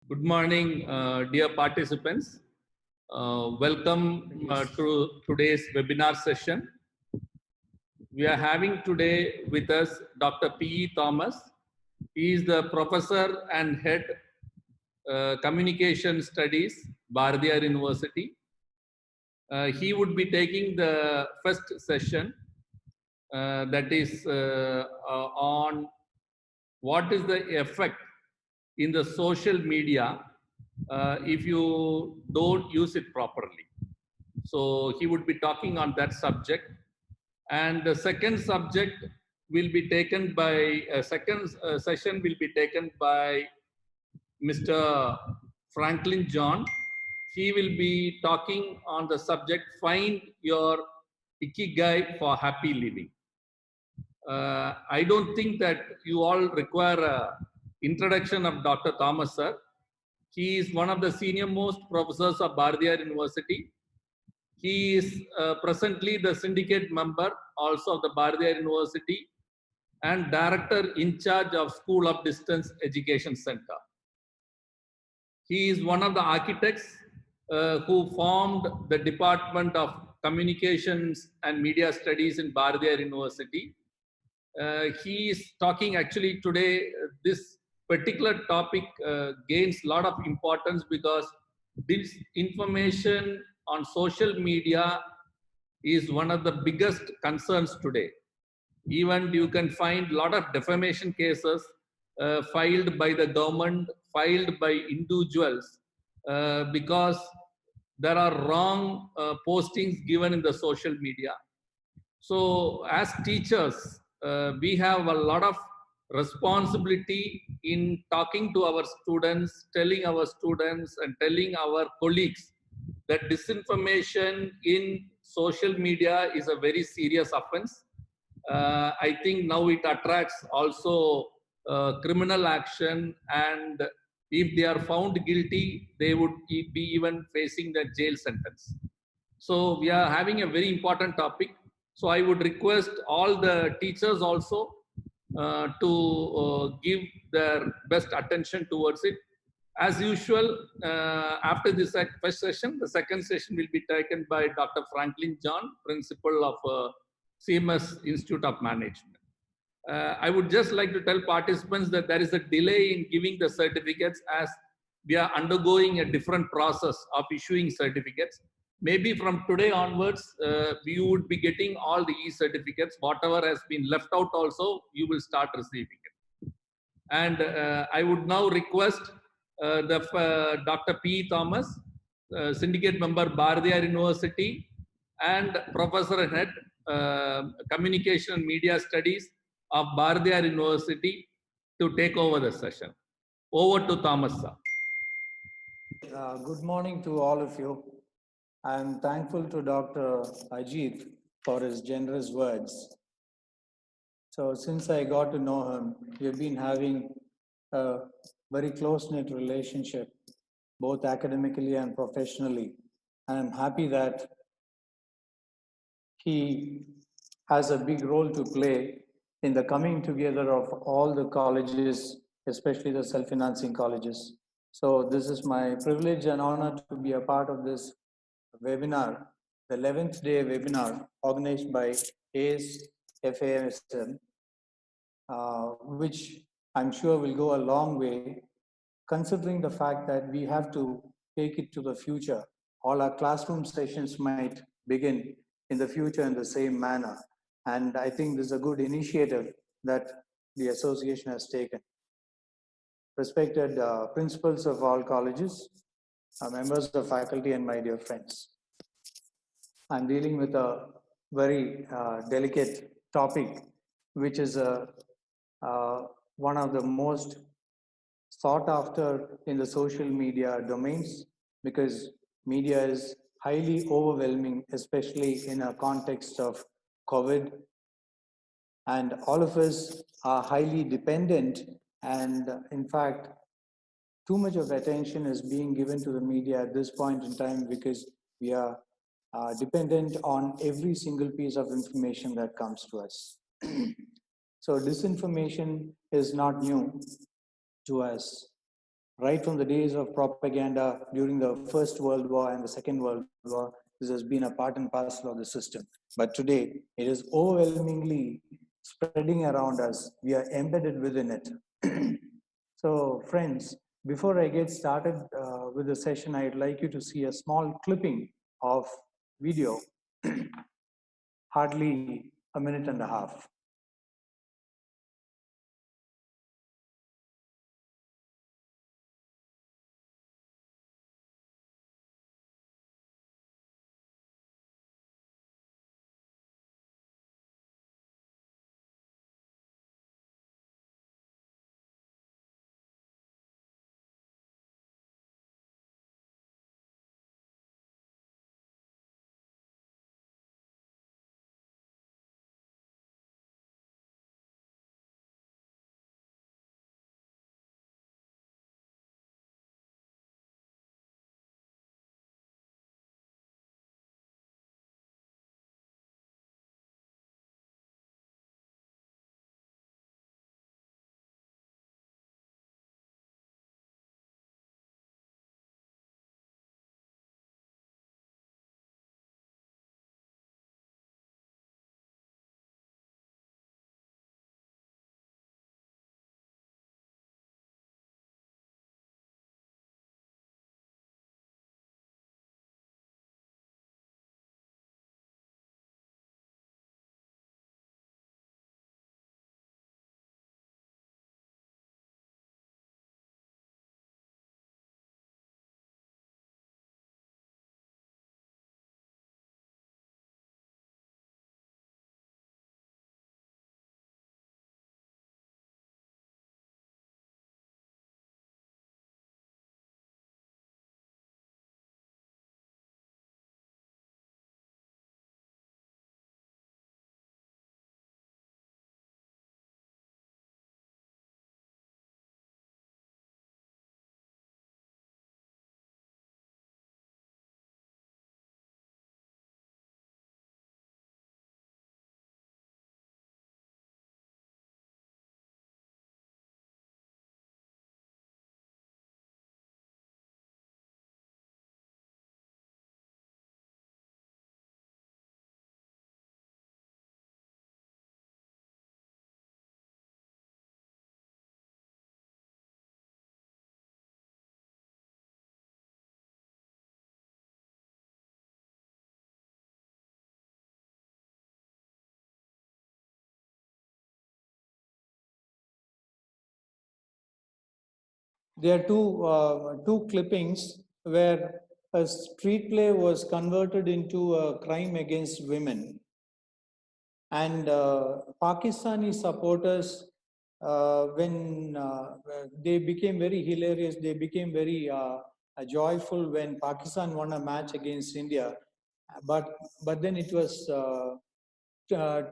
Good morning, dear participants. Welcome to today's webinar session. We are having today with us Dr. P.E. Thomas. He is the professor and head communication studies, Bardiyar University. He would be taking the first session that is on what is the effect in the social media if you don't use it properly. So he would be talking on that subject. And the second subject will be taken by, second session will be taken by Mr. Franklin John. He will be talking on the subject, find your ikigai for happy living. I don't think that you all require a introduction of Dr. Thomas, sir. He is one of the senior most professors of Bardiyar University. He is presently the syndicate member also of the Bardiyar University and director in charge of School of Distance Education Center. He is one of the architects who formed the Department of Communications and Media Studies in Bardiyar University. He is talking actually today, this particular topic gains a lot of importance because this information on social media is one of the biggest concerns today. Even you can find a lot of defamation cases filed by the government, filed by individuals, because there are wrong postings given in the social media. So as teachers, we have a lot of responsibility in talking to our students, telling our students and telling our colleagues that disinformation in social media is a very serious offense. I think now it attracts also criminal action, and if they are found guilty, they would be even facing the jail sentence. So we are having a very important topic. So I would request all the teachers also to give their best attention towards it. As usual, after this first session, the second session will be taken by Dr. Franklin John, principal of CMS Institute of Management. I would just like to tell participants that there is a delay in giving the certificates as we are undergoing a different process of issuing certificates. Maybe from today onwards, we would be getting all the e-certificates. Whatever has been left out also, you will start receiving it. And I would now request Dr. P. Thomas, syndicate member, Bardiyar University, and professor and head communication and media studies of Bardiyar University to take over the session. Over to Thomas, sir. Good morning to all of you. I'm thankful to Dr. Ajit for his generous words. So since I got to know him, we've been having a very close-knit relationship, both academically and professionally. And I'm happy that he has a big role to play in the coming together of all the colleges, especially the self-financing colleges. So this is my privilege and honor to be a part of this webinar, the 11th day webinar organized by ACE FAMSM, which I'm sure will go a long way, considering the fact that we have to take it to the future. All our classroom sessions might begin in the future in the same manner. And I think this is a good initiative that the association has taken. Respected principals of all colleges, members of faculty, and my dear friends. I'm dealing with a very delicate topic, which is one of the most sought after in the social media domains, because media is highly overwhelming, especially in a context of COVID. And all of us are highly dependent, and in fact, too much of attention is being given to the media at this point in time because we are dependent on every single piece of information that comes to us. So disinformation is not new to us. Right from the days of propaganda during the First World War and the Second World War, this has been a part and parcel of the system. But today, it is overwhelmingly spreading around us. We are embedded within it. So, friends, before I get started with the session, I'd like you to see a small clipping of video, hardly a minute and a half. There are two clippings where a street play was converted into a crime against women, and Pakistani supporters, when they became very hilarious, they became very joyful when Pakistan won a match against India, but then it was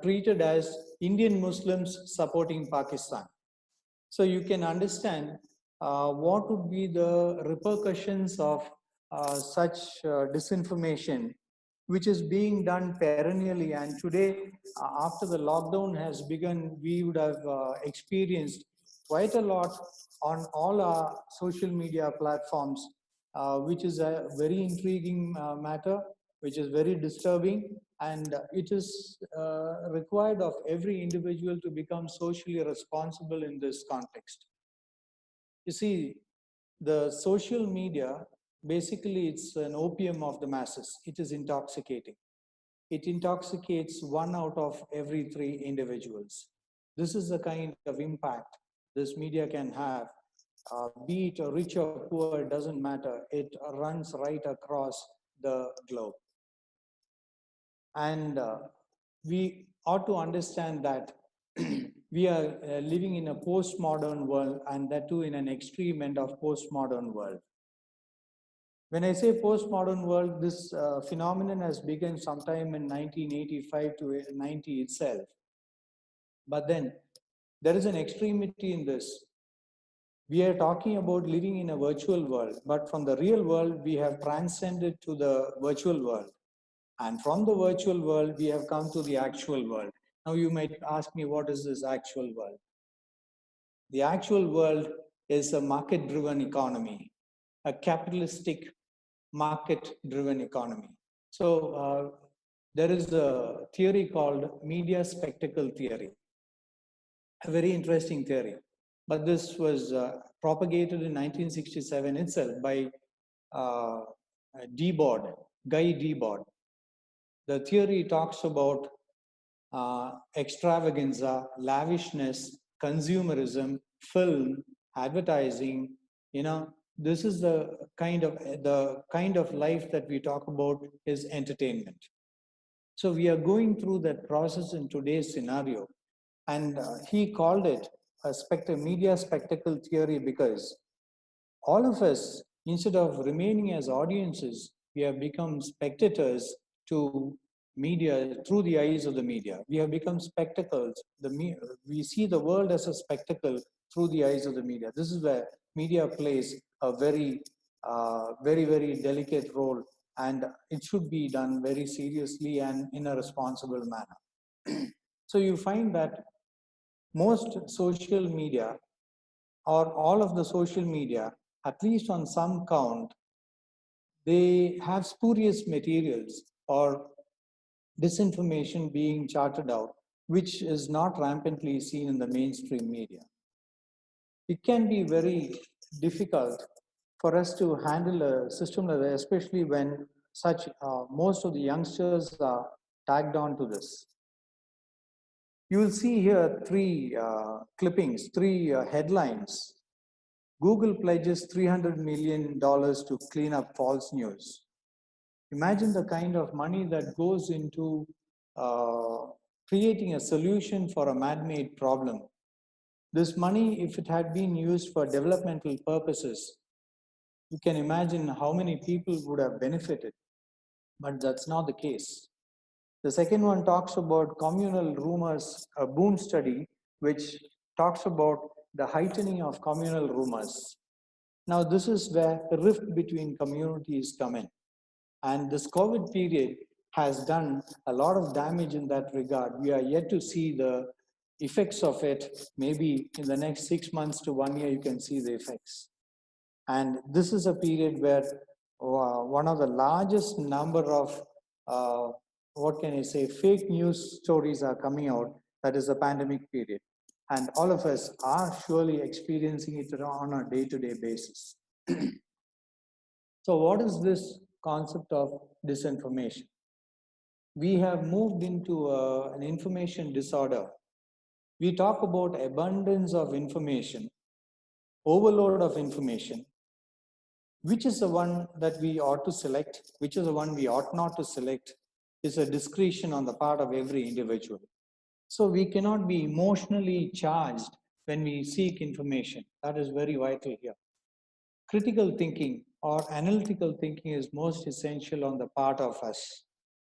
treated as Indian Muslims supporting Pakistan. So you can understand what would be the repercussions of such disinformation, which is being done perennially. And today, after the lockdown has begun, we would have experienced quite a lot on all our social media platforms, which is a very intriguing matter, which is very disturbing, and it is required of every individual to become socially responsible in this context. You see, the social media, basically it's an opium of the masses. It is intoxicating. It intoxicates 1 out of every 3 individuals. This is the kind of impact this media can have. Be it rich or poor, it doesn't matter. It runs right across the globe. And we ought to understand that we are living in a postmodern world, and that too in an extreme end of postmodern world. When I say postmodern world, this phenomenon has begun sometime in 1985 to 90 itself. But then there is an extremity in this. We are talking about living in a virtual world, but from the real world, we have transcended to the virtual world. And from the virtual world, we have come to the actual world. Now, you might ask me, what is this actual world? The actual world is a market-driven economy, a capitalistic market-driven economy. So there is a theory called media spectacle theory, a very interesting theory. But this was propagated in 1967 itself by uh, Debord, Guy Debord. The theory talks about extravaganza, lavishness, consumerism, film, advertising. You know, this is the kind of life that we talk about is entertainment. So we are going through that process in today's scenario, and he called it a media spectacle theory because all of us, instead of remaining as audiences, we have become spectators to media through the eyes of the media. We have become spectacles. We see the world as a spectacle through the eyes of the media. This is where media plays a very delicate role, and it should be done very seriously and in a responsible manner. So you find that most social media or all of the social media, at least on some count, they have spurious materials or disinformation being charted out, which is not rampantly seen in the mainstream media. It can be very difficult for us to handle a system like that, especially when such most of the youngsters are tagged on to this. You will see here three clippings, three headlines. Google pledges $300 million to clean up false news. Imagine the kind of money that goes into creating a solution for a man-made problem. This money, if it had been used for developmental purposes, you can imagine how many people would have benefited, but that's not the case. The second one talks about communal rumors, a Boone study, which talks about the heightening of communal rumors. Now, this is where the rift between communities come in. And this COVID period has done a lot of damage in that regard. We are yet to see the effects of it. Maybe in the next 6 months to 1 year, you can see the effects. And this is a period where one of the largest number of, what can I say, fake news stories are coming out. That is the pandemic period. And all of us are surely experiencing it on a day-to-day basis. So what is this concept of disinformation? We have moved into an information disorder. We talk about abundance of information, overload of information. Which is the one that we ought to select? Which is the one we ought not to select? Is a discretion on the part of every individual. So we cannot be emotionally charged when we seek information. That is very vital here. Critical thinking or analytical thinking is most essential on the part of us.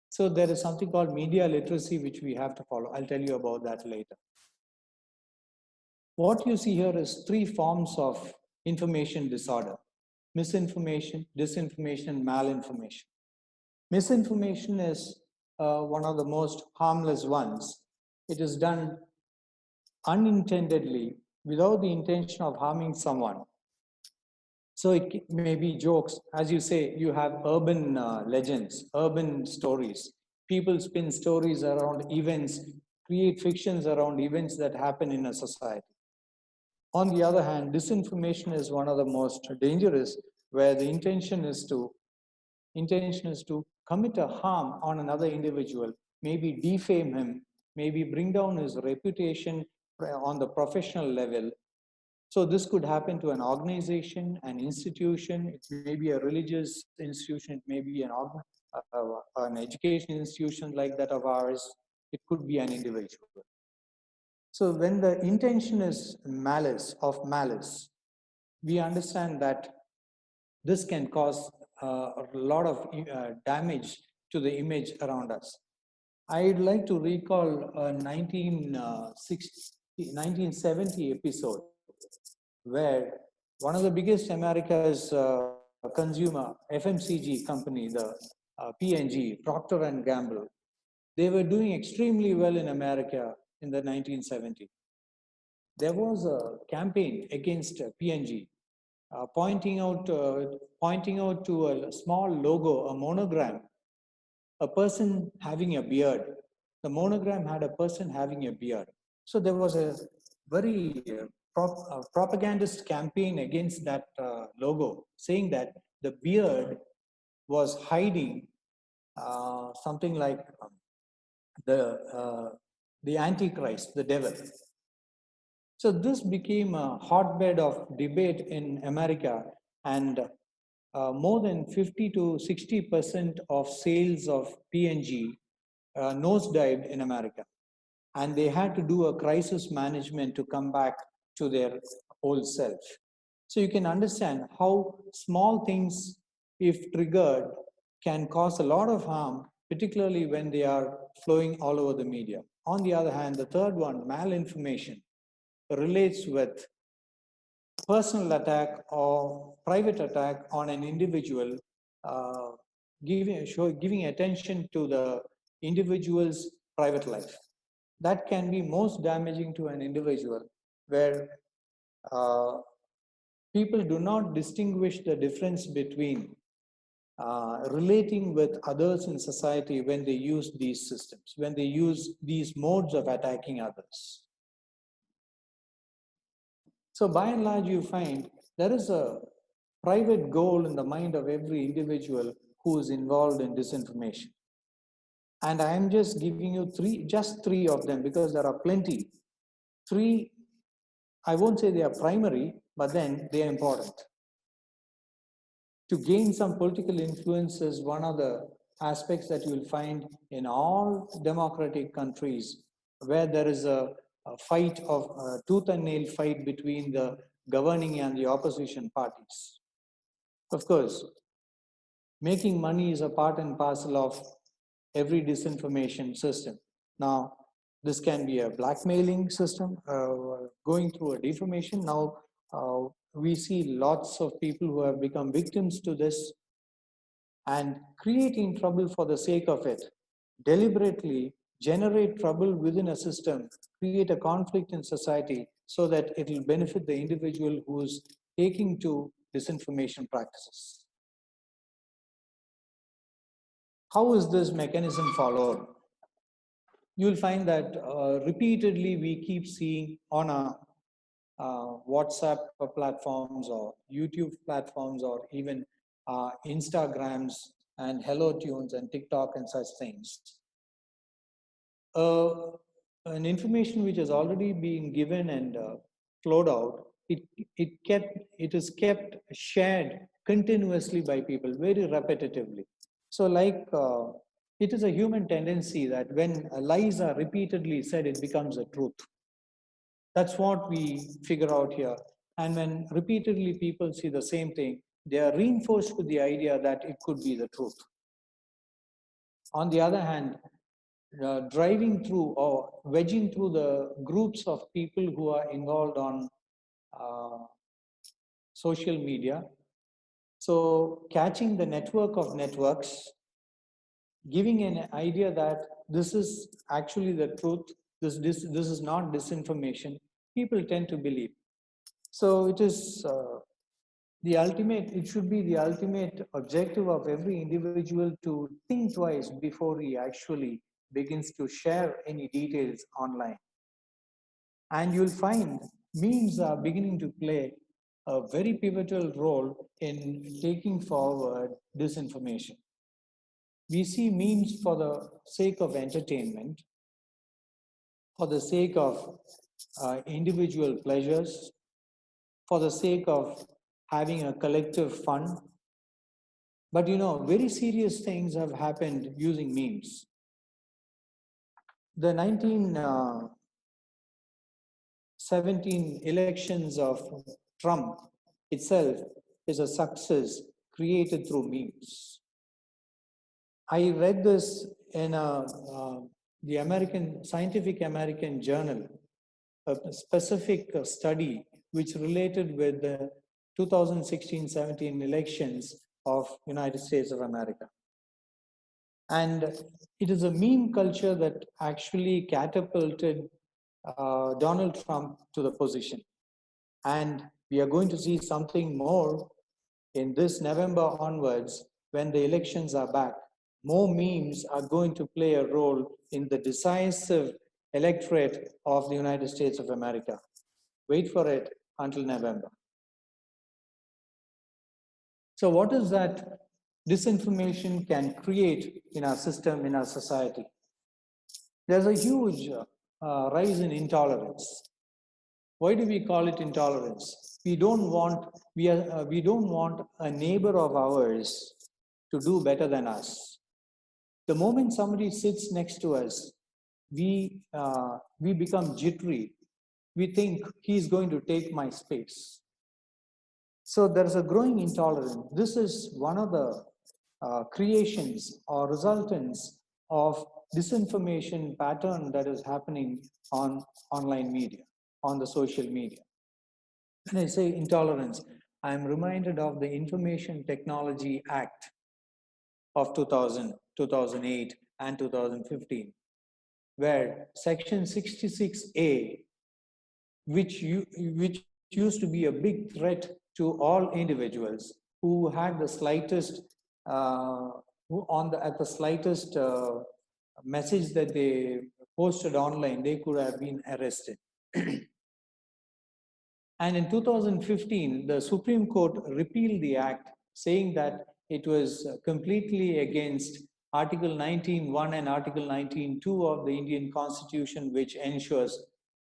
So there is something called media literacy, which we have to follow. I'll tell you about that later. What you see here is three forms of information disorder: misinformation, disinformation, and malinformation. Misinformation is one of the most harmless ones. It is done unintendedly without the intention of harming someone. So it may be jokes. As you say, you have urban legends, urban stories. People spin stories around events, create fictions around events that happen in a society. On the other hand, disinformation is one of the most dangerous, where the intention is to commit a harm on another individual, maybe defame him, maybe bring down his reputation on the professional level. So this could happen to an organization, an institution. It may be a religious institution, it may be an education institution like that of ours. It could be an individual. So when the intention is malice, we understand that this can cause a lot of damage to the image around us. I'd like to recall a 1970 episode where one of the biggest America's consumer FMCG company, the P&G, Procter and Gamble, they were doing extremely well in America in the 1970s. there was a campaign against PNG, pointing out to a small logo, a monogram, a person having a beard. The monogram had a person having a beard. So there was a very propagandist campaign against that logo, saying that the beard was hiding something like the Antichrist, the devil. So this became a hotbed of debate in America, and more than 50 to 60% of sales of PNG nosedived in America. And they had to do a crisis management to come back to their old self. So you can understand how small things, if triggered, can cause a lot of harm, particularly when they are flowing all over the media. On the other hand, the third one, malinformation, relates with personal attack or private attack on an individual, giving attention to the individual's private life. That can be most damaging to an individual, where people do not distinguish the difference between relating with others in society when they use these systems, when they use these modes of attacking others. So by and large, you find there is a private goal in the mind of every individual who is involved in disinformation. And I am just giving you just three of them, because there are plenty. Three, I won't say they are primary, but then they are important. To gain some political influence is one of the aspects that you will find in all democratic countries, where there is a fight of tooth and nail fight between the governing and the opposition parties. Of course, making money is a part and parcel of every disinformation system. Now, this can be a blackmailing system, going through a defamation. Now, we see lots of people who have become victims to this and creating trouble for the sake of it, deliberately generate trouble within a system, create a conflict in society so that it will benefit the individual who is taking to disinformation practices. How is this mechanism followed? You'll find that repeatedly we keep seeing on our WhatsApp platforms or YouTube platforms or even Instagrams and Hello Tunes and TikTok and such things. An information which has already been given and flowed out, it is kept shared continuously by people very repetitively. So like it is a human tendency that when lies are repeatedly said, it becomes a truth. That's what we figure out here. And when repeatedly people see the same thing, they are reinforced with the idea that it could be the truth. On the other hand, driving through or wedging through the groups of people who are involved on social media. So catching the network of networks, giving an idea that this is actually the truth, this is not disinformation, people tend to believe. So it is it should be the ultimate objective of every individual to think twice before he actually begins to share any details online. And you'll find memes are beginning to play a very pivotal role in taking forward disinformation. We see memes for the sake of entertainment, for the sake of individual pleasures, for the sake of having a collective fun. But you know, very serious things have happened using memes. The 1917 elections of Trump itself is a success created through memes. I read this in the Scientific American Journal, a specific study which related with the 2016-17 elections of United States of America. And it is a meme culture that actually catapulted Donald Trump to the position. And we are going to see something more in this November onwards when the elections are back. More memes are going to play a role in the decisive electorate of the United States of America. Wait for it until November. So what is that disinformation can create in our system, in our society? There's a huge rise in intolerance. Why do we call it intolerance? We don't want a neighbor of ours to do better than us. The moment somebody sits next to us, we become jittery. We think he's going to take my space. So there's a growing intolerance. This is one of the creations or resultants of disinformation pattern that is happening on online media, on the social media. When I say intolerance, I'm reminded of the Information Technology Act of 2000, 2008, and 2015, where Section 66A, which used to be a big threat to all individuals who had the slightest, at the slightest message that they posted online, they could have been arrested. And in 2015, the Supreme Court repealed the act, saying that it was completely against Article 19.1 and Article 19.2 of the Indian Constitution, which ensures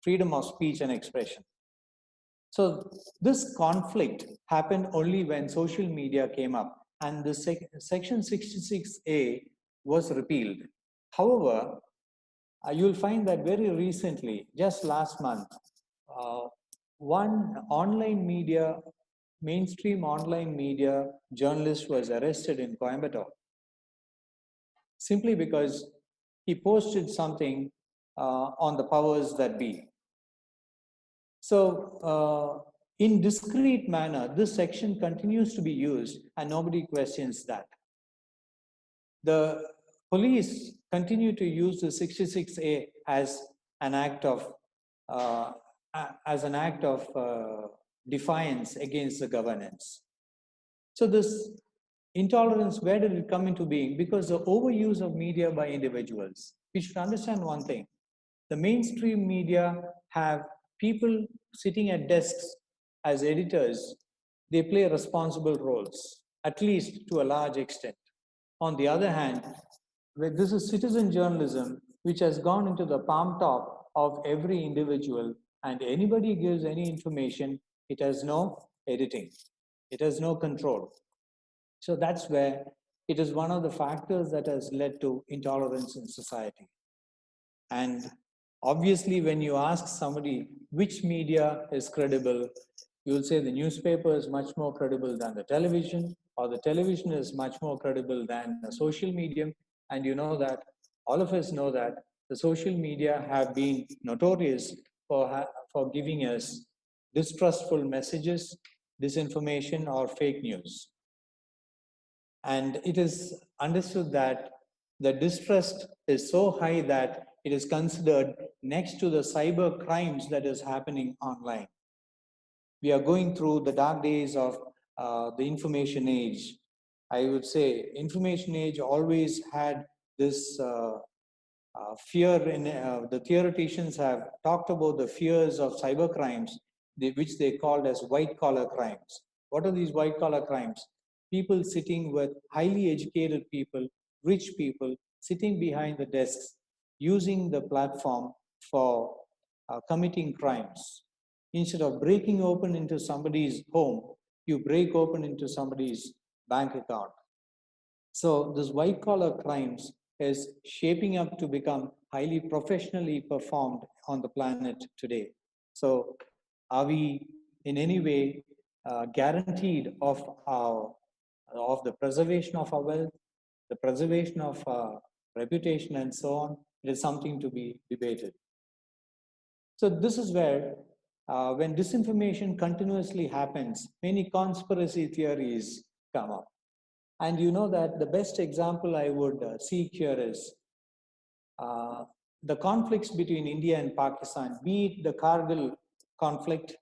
freedom of speech and expression. So this conflict happened only when social media came up, and the Section 66A was repealed. However, you'll find that very recently, just last month, one online media, mainstream online media journalist was arrested in Coimbatore simply because he posted something on the powers that be. So in discrete manner, this section continues to be used and nobody questions that. The police continue to use the 66A as an act of defiance against the governance. So this intolerance, where did it come into being? Because the overuse of media by individuals. We should understand one thing. The mainstream media have people sitting at desks as editors. They play responsible roles, at least to a large extent. On the other hand, this is citizen journalism, which has gone into the palm top of every individual, and anybody gives any information, it has no editing, it has no control. So that's where it is one of the factors that has led to intolerance in society. And obviously, when you ask somebody which media is credible, you'll say the newspaper is much more credible than the television, or the television is much more credible than the social medium. And you know that, all of us know that the social media have been notorious for giving us distrustful messages, disinformation, or fake news. And it is understood that the distrust is so high that it is considered next to the cyber crimes that is happening online. We are going through the dark days of the information age. I would say information age always had this fear in the theoreticians have talked about the fears of cyber crimes, which they called as white collar crimes. What are these white collar crimes? People sitting with highly educated people, rich people, sitting behind the desks, using the platform for committing crimes. Instead of breaking open into somebody's home, you break open into somebody's bank account. So this white collar crimes is shaping up to become highly professionally performed on the planet today. So are we in any way guaranteed of the preservation of our wealth, the preservation of our reputation, and so on? It is something to be debated. So this is where when disinformation continuously happens, many conspiracy theories come up. And you know that the best example I would seek here is the conflicts between India and Pakistan, be it the Kargil conflict,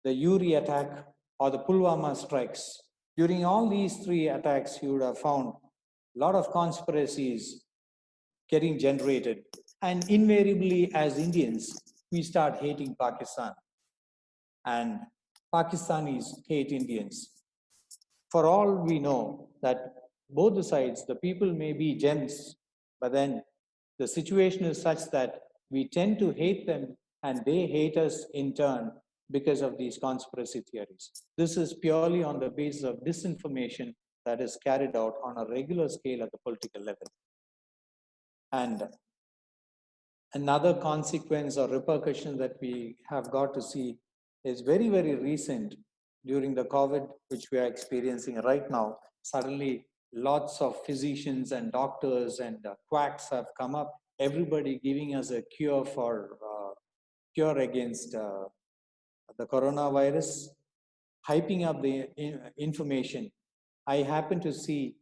the Uri attack, or the Pulwama strikes, during all these three attacks, you would have found a lot of conspiracies getting generated. And invariably, as Indians, we start hating Pakistan, and Pakistanis hate Indians. For all we know, that both the sides, the people may be gems, but then the situation is such that we tend to hate them and they hate us in turn because of these conspiracy theories. This is purely on the basis of disinformation that is carried out on a regular scale at the political level. And another consequence or repercussion that we have got to see is very, very recent during the COVID, which we are experiencing right now. Suddenly, lots of physicians and doctors and quacks have come up, everybody giving us a cure for cure against the coronavirus, hyping up the information. I happen to see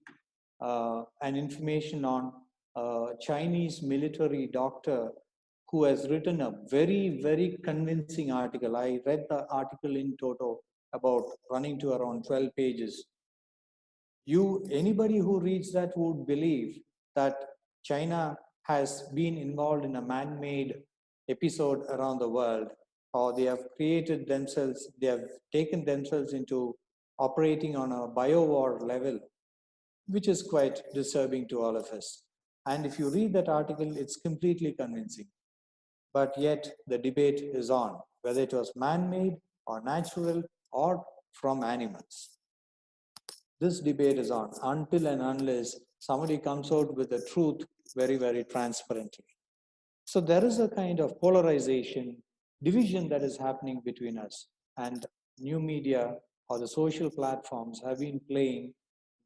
an information on a Chinese military doctor who has written a very, very convincing article. I read the article in total, about running to around 12 pages. Anybody who reads that would believe that China has been involved in a man-made episode around the world, or they have created themselves, they have taken themselves into operating on a bio-war level, which is quite disturbing to all of us. And if you read that article, it's completely convincing. But yet the debate is on, whether it was man-made or natural or from animals. This debate is on until and unless somebody comes out with the truth very, very transparently. So there is a kind of polarization, division that is happening between us, and new media or the social platforms have been playing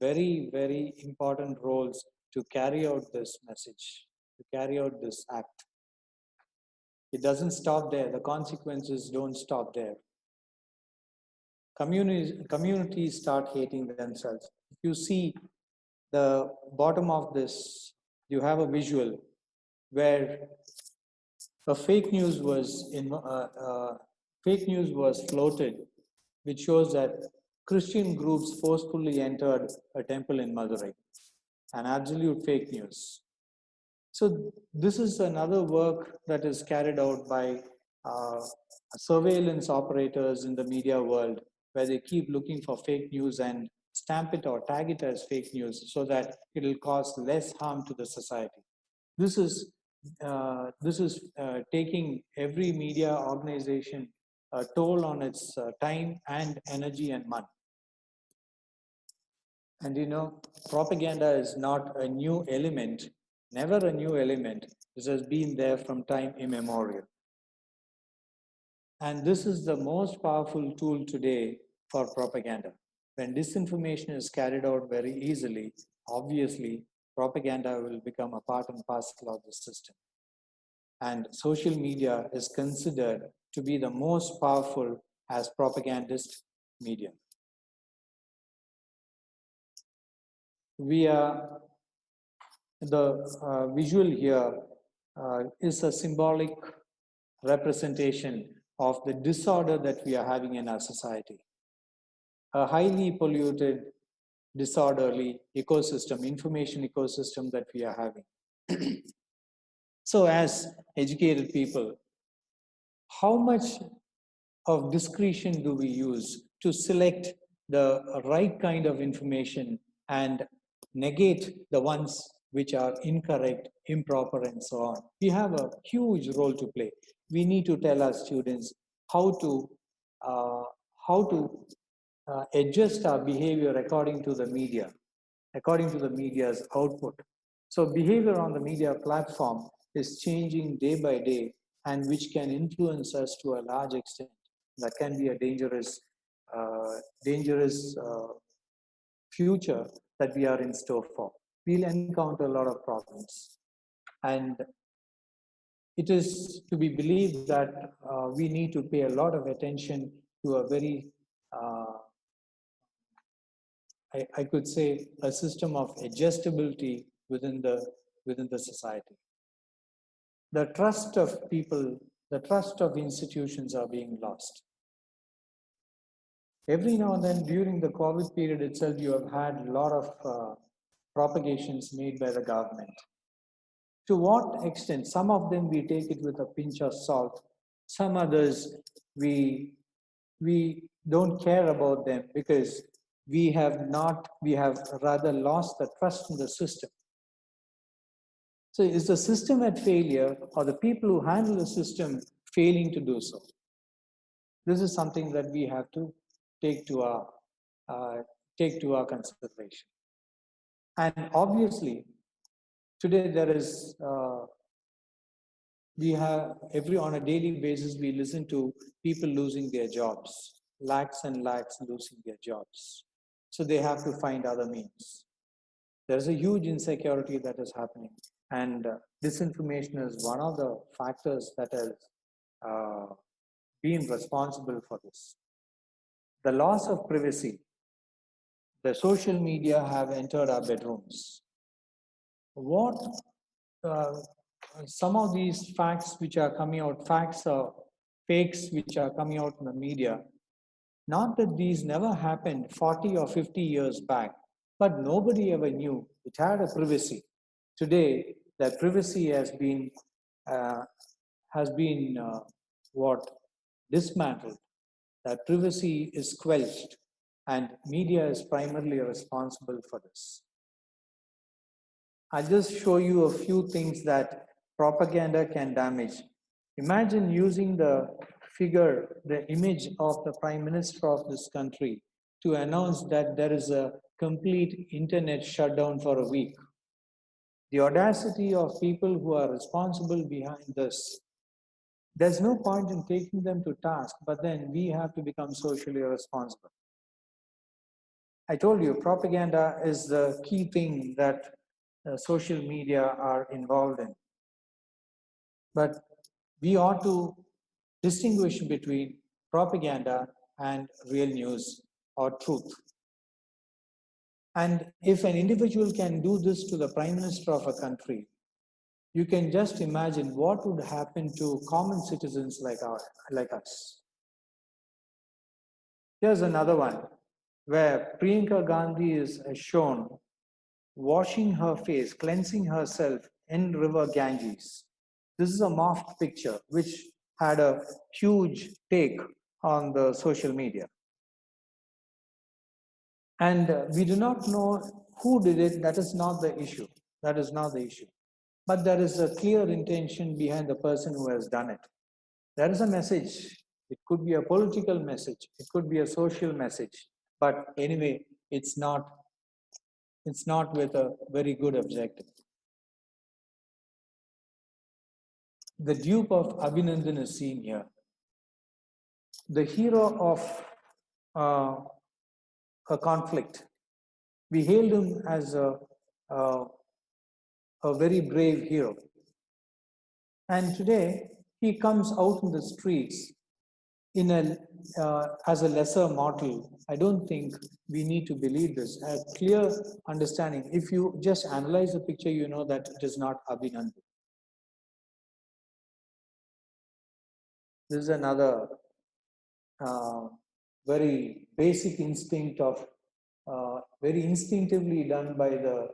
very, very important roles to carry out this message, to carry out this act. It doesn't stop there. The consequences don't stop there. Communities start hating themselves. If you see the bottom of this, you have a visual where a fake news was floated, which shows that Christian groups forcefully entered a temple in Madurai. An absolute fake news. So this is another work that is carried out by surveillance operators in the media world, where they keep looking for fake news and stamp it or tag it as fake news so that it will cause less harm to the society. This is taking every media organization a toll on its time and energy and money. And you know, propaganda is not a new element, never a new element. This has been there from time immemorial. And this is the most powerful tool today for propaganda. When disinformation is carried out very easily, obviously, propaganda will become a part and parcel of the system. And social media is considered to be the most powerful as propagandist medium. The visual here is a symbolic representation of the disorder that we are having in our society. A highly polluted, disorderly ecosystem, information ecosystem that we are having. So as educated people, how much of discretion do we use to select the right kind of information and negate the ones which are incorrect, improper, and so on? We have a huge role to play. We need to tell our students how to adjust our behavior according to the media, according to the media's output. So behavior on the media platform is changing day by day, and which can influence us to a large extent. That can be a dangerous future that we are in store for. We'll encounter a lot of problems. And it is to be believed that we need to pay a lot of attention to a very, I could say, a system of adjustability within the society. the trust of people, the trust of institutions are being lost. Every now and then during the COVID period itself, you have had a lot of propagations made by the government. To what extent? Some of them we take it with a pinch of salt. Some others we don't care about them because we have rather lost the trust in the system. So is the system at failure or the people who handle the system failing to do so? This is something that we have to take to our consideration. And obviously, today there is we have on a daily basis we listen to people losing their jobs, lakhs and lakhs losing their jobs. So they have to find other means. There's a huge insecurity that is happening, and disinformation is one of the factors that has been responsible for this. The loss of privacy. The social media have entered our bedrooms. What some of these facts which are coming out, facts or fakes which are coming out in the media, not that these never happened 40 or 50 years back, but nobody ever knew it had a privacy. Today, that privacy has been what dismantled. That privacy is squelched, and media is primarily responsible for this. I'll just show you a few things that propaganda can damage. Imagine using the figure, the image of the Prime Minister of this country to announce that there is a complete internet shutdown for a week. The audacity of people who are responsible behind this. There's no point in taking them to task, but then we have to become socially responsible. I told you, propaganda is the key thing that social media are involved in. But we ought to distinguish between propaganda and real news or truth. And if an individual can do this to the Prime Minister of a country, you can just imagine what would happen to common citizens like us. Here's another one where Priyanka Gandhi is shown washing her face, cleansing herself in river Ganges. This is a morphed picture which had a huge take on the social media. And we do not know who did it. That is not the issue. That is not the issue. But there is a clear intention behind the person who has done it. There is a message. It could be a political message. It could be a social message. But anyway, it's not with a very good objective. The dupe of Abhinandan is seen here. The hero of a conflict. We hailed him as a very brave hero. And today, he comes out in the streets as a lesser mortal. I don't think we need to believe this. A clear understanding. If you just analyze the picture, you know that it is not Abhinandan. This is another very basic instinct of, very instinctively done by the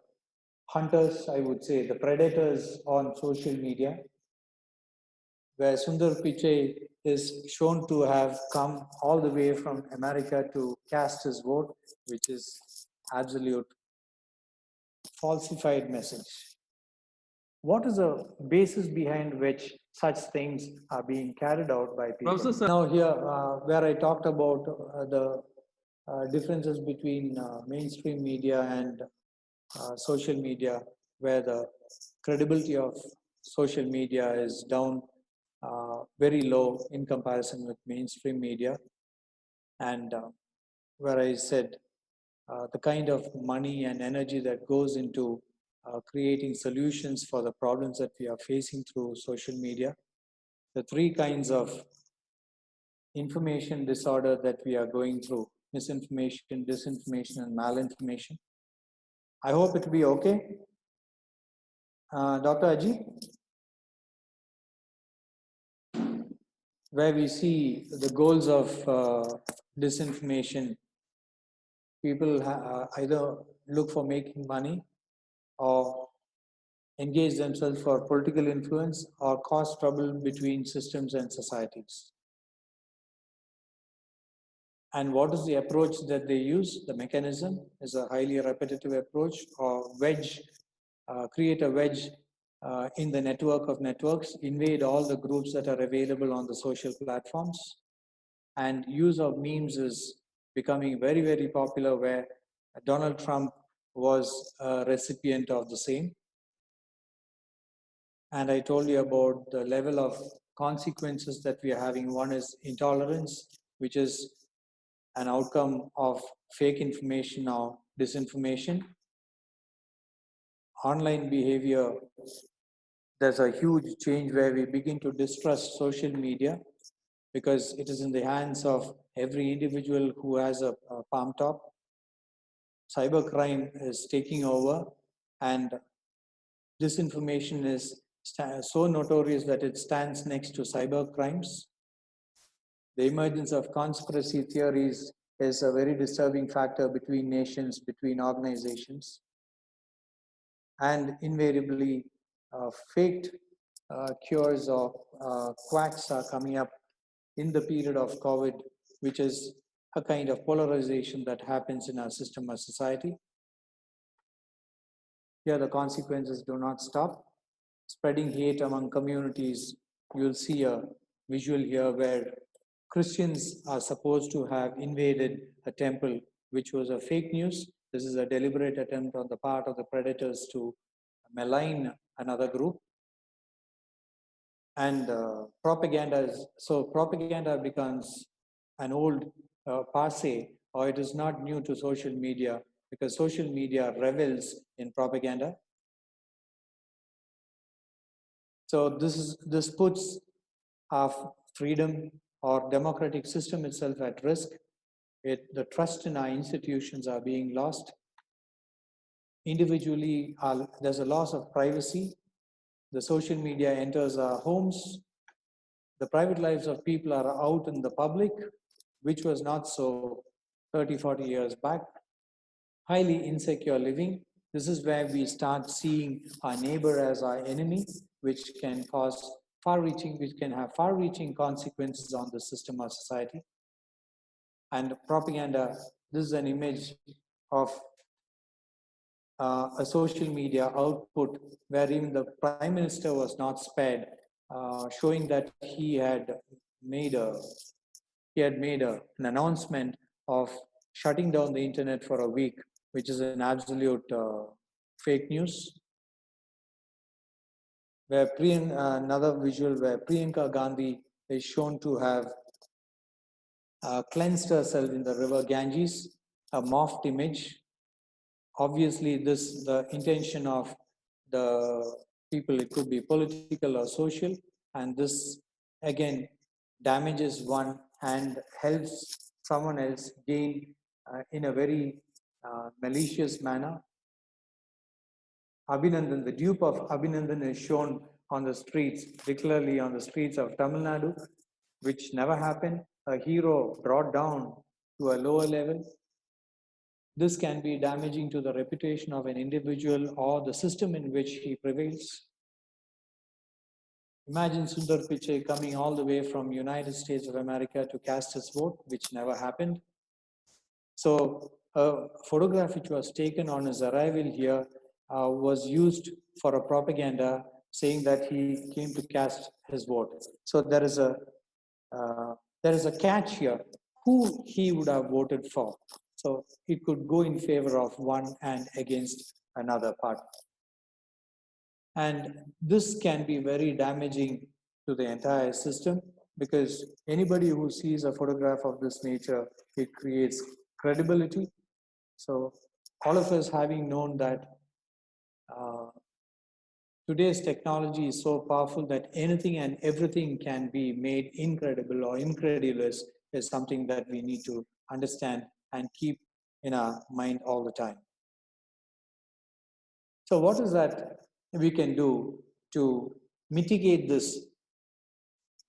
hunters, I would say, the predators on social media, where Sundar Pichai is shown to have come all the way from America to cast his vote, which is absolute falsified message. What is the basis behind which such things are being carried out by people? Professor, now here, where I talked about the differences between mainstream media and social media, where the credibility of social media is down very low in comparison with mainstream media, and where I said the kind of money and energy that goes into creating solutions for the problems that we are facing through social media. The three kinds of information disorder that we are going through: misinformation, disinformation, and malinformation. I hope it will be okay. Dr. Ajit? where we see the goals of disinformation. People either look for making money or engage themselves for political influence or cause trouble between systems and societies. And what is the approach that they use? The mechanism is a highly repetitive approach, or wedge, create a wedge in the network of networks, invade all the groups that are available on the social platforms. And use of memes is becoming very, very popular, where Donald Trump was a recipient of the same. And I told you about the level of consequences that we are having. One is intolerance, which is an outcome of fake information or disinformation. Online behavior, there's a huge change where we begin to distrust social media because it is in the hands of every individual who has a palm top. Cybercrime is taking over, and disinformation is so notorious that it stands next to cyber crimes. The emergence of conspiracy theories is a very disturbing factor between nations, between organizations. And invariably, faked cures or quacks are coming up in the period of COVID, which is a kind of polarization that happens in our system of society. Here, the consequences do not stop. Spreading hate among communities, you'll see a visual here where Christians are supposed to have invaded a temple, which was a fake news. This is a deliberate attempt on the part of the predators to malign another group. And propaganda becomes an old passe, or it is not new to social media, because social media revels in propaganda. So this puts our freedom or democratic system itself at risk. The trust in our institutions are being lost. Individually, there's a loss of privacy. The social media enters our homes. The private lives of people are out in the public, which was not so 30, 40 years back. Highly insecure living. This is where we start seeing our neighbor as our enemy, which can have far-reaching consequences on the system of society. And propaganda, this is an image of a social media output where even the Prime Minister was not spared, showing that he had made an announcement of shutting down the internet for a week, which is an absolute fake news. Where another visual where Priyanka Gandhi is shown to have cleansed herself in the river Ganges, a morphed image. Obviously, the intention of the people, it could be political or social, and this again damages one and helps someone else gain in a very malicious manner. Abhinandan, the dupe of Abhinandan, is shown on the streets, particularly on the streets of Tamil Nadu, which never happened. A hero brought down to a lower level. This can be damaging to the reputation of an individual or the system in which he prevails. Imagine Sundar Pichai coming all the way from United States of America to cast his vote, which never happened. So a photograph which was taken on his arrival here was used for a propaganda saying that he came to cast his vote. So there is a catch here, who he would have voted for. So it could go in favor of one and against another party. And this can be very damaging to the entire system, because anybody who sees a photograph of this nature, it creates credibility. So all of us, having known that today's technology is so powerful that anything and everything can be made incredible or incredulous, is something that we need to understand and keep in our mind all the time. So what is that we can do to mitigate this,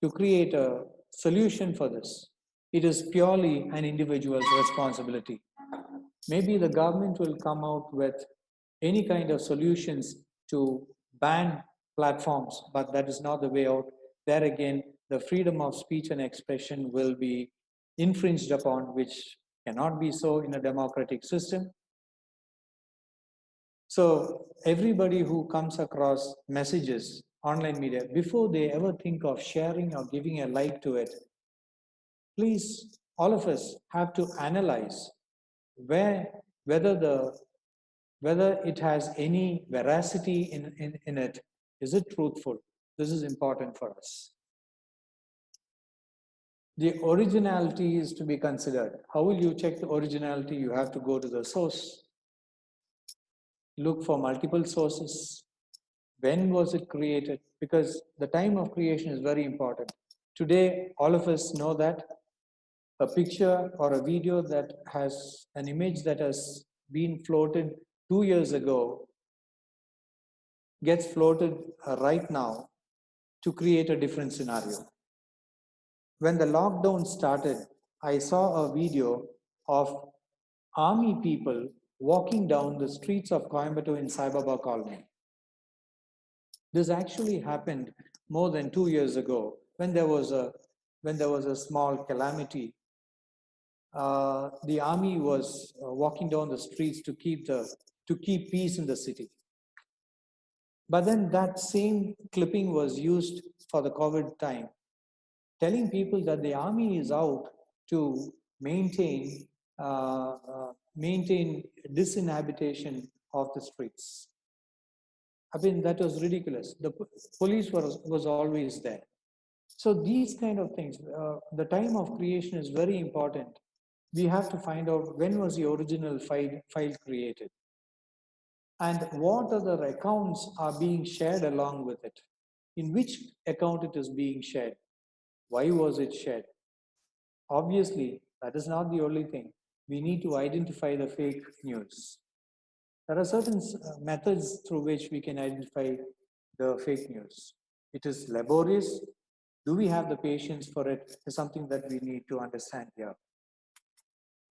to create a solution for this. It is purely an individual's responsibility. Maybe the government will come out with any kind of solutions to ban platforms, but that is not the way out. There again, the freedom of speech and expression will be infringed upon, which cannot be so in a democratic system. So everybody who comes across messages, online media, before they ever think of sharing or giving a like to it, please, all of us have to analyze whether it has any veracity in it. Is it truthful? This is important for us. The originality is to be considered. How will you check the originality? You have to go to the source. Look for multiple sources. When was it created? Because the time of creation is very important. Today, all of us know that a picture or a video that has an image that has been floated 2 years ago gets floated right now to create a different scenario. When the lockdown started, I saw a video of army people walking down the streets of Coimbatore in Sai Baba colony. This actually happened more than 2 years ago when there was a small calamity. The army was walking down the streets to keep peace in the city. But then that same clipping was used for the COVID time, telling people that the army is out to maintain disinhabitation of the streets. I mean, that was ridiculous. The police was always there. So these kind of things, the time of creation is very important. We have to find out when was the original file created and what other accounts are being shared along with it. In which account it is being shared? Why was it shared? Obviously, that is not the only thing. We need to identify the fake news. There are certain methods through which we can identify the fake news. It is laborious. Do we have the patience for it? Is something that we need to understand here.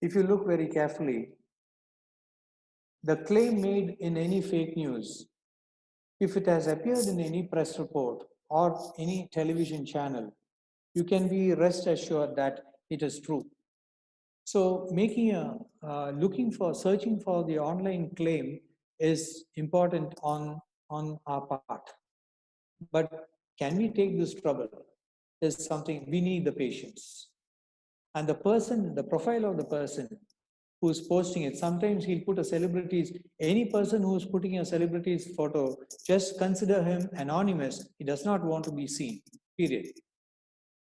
If you look very carefully, the claim made in any fake news, if it has appeared in any press report or any television channel, you can be rest assured that it is true. So searching for the online claim is important on our part. But can we take this trouble? Is something we need the patience. And the profile of the person who's posting it, sometimes he'll put any person who's putting a celebrity's photo, just consider him anonymous. He does not want to be seen, period.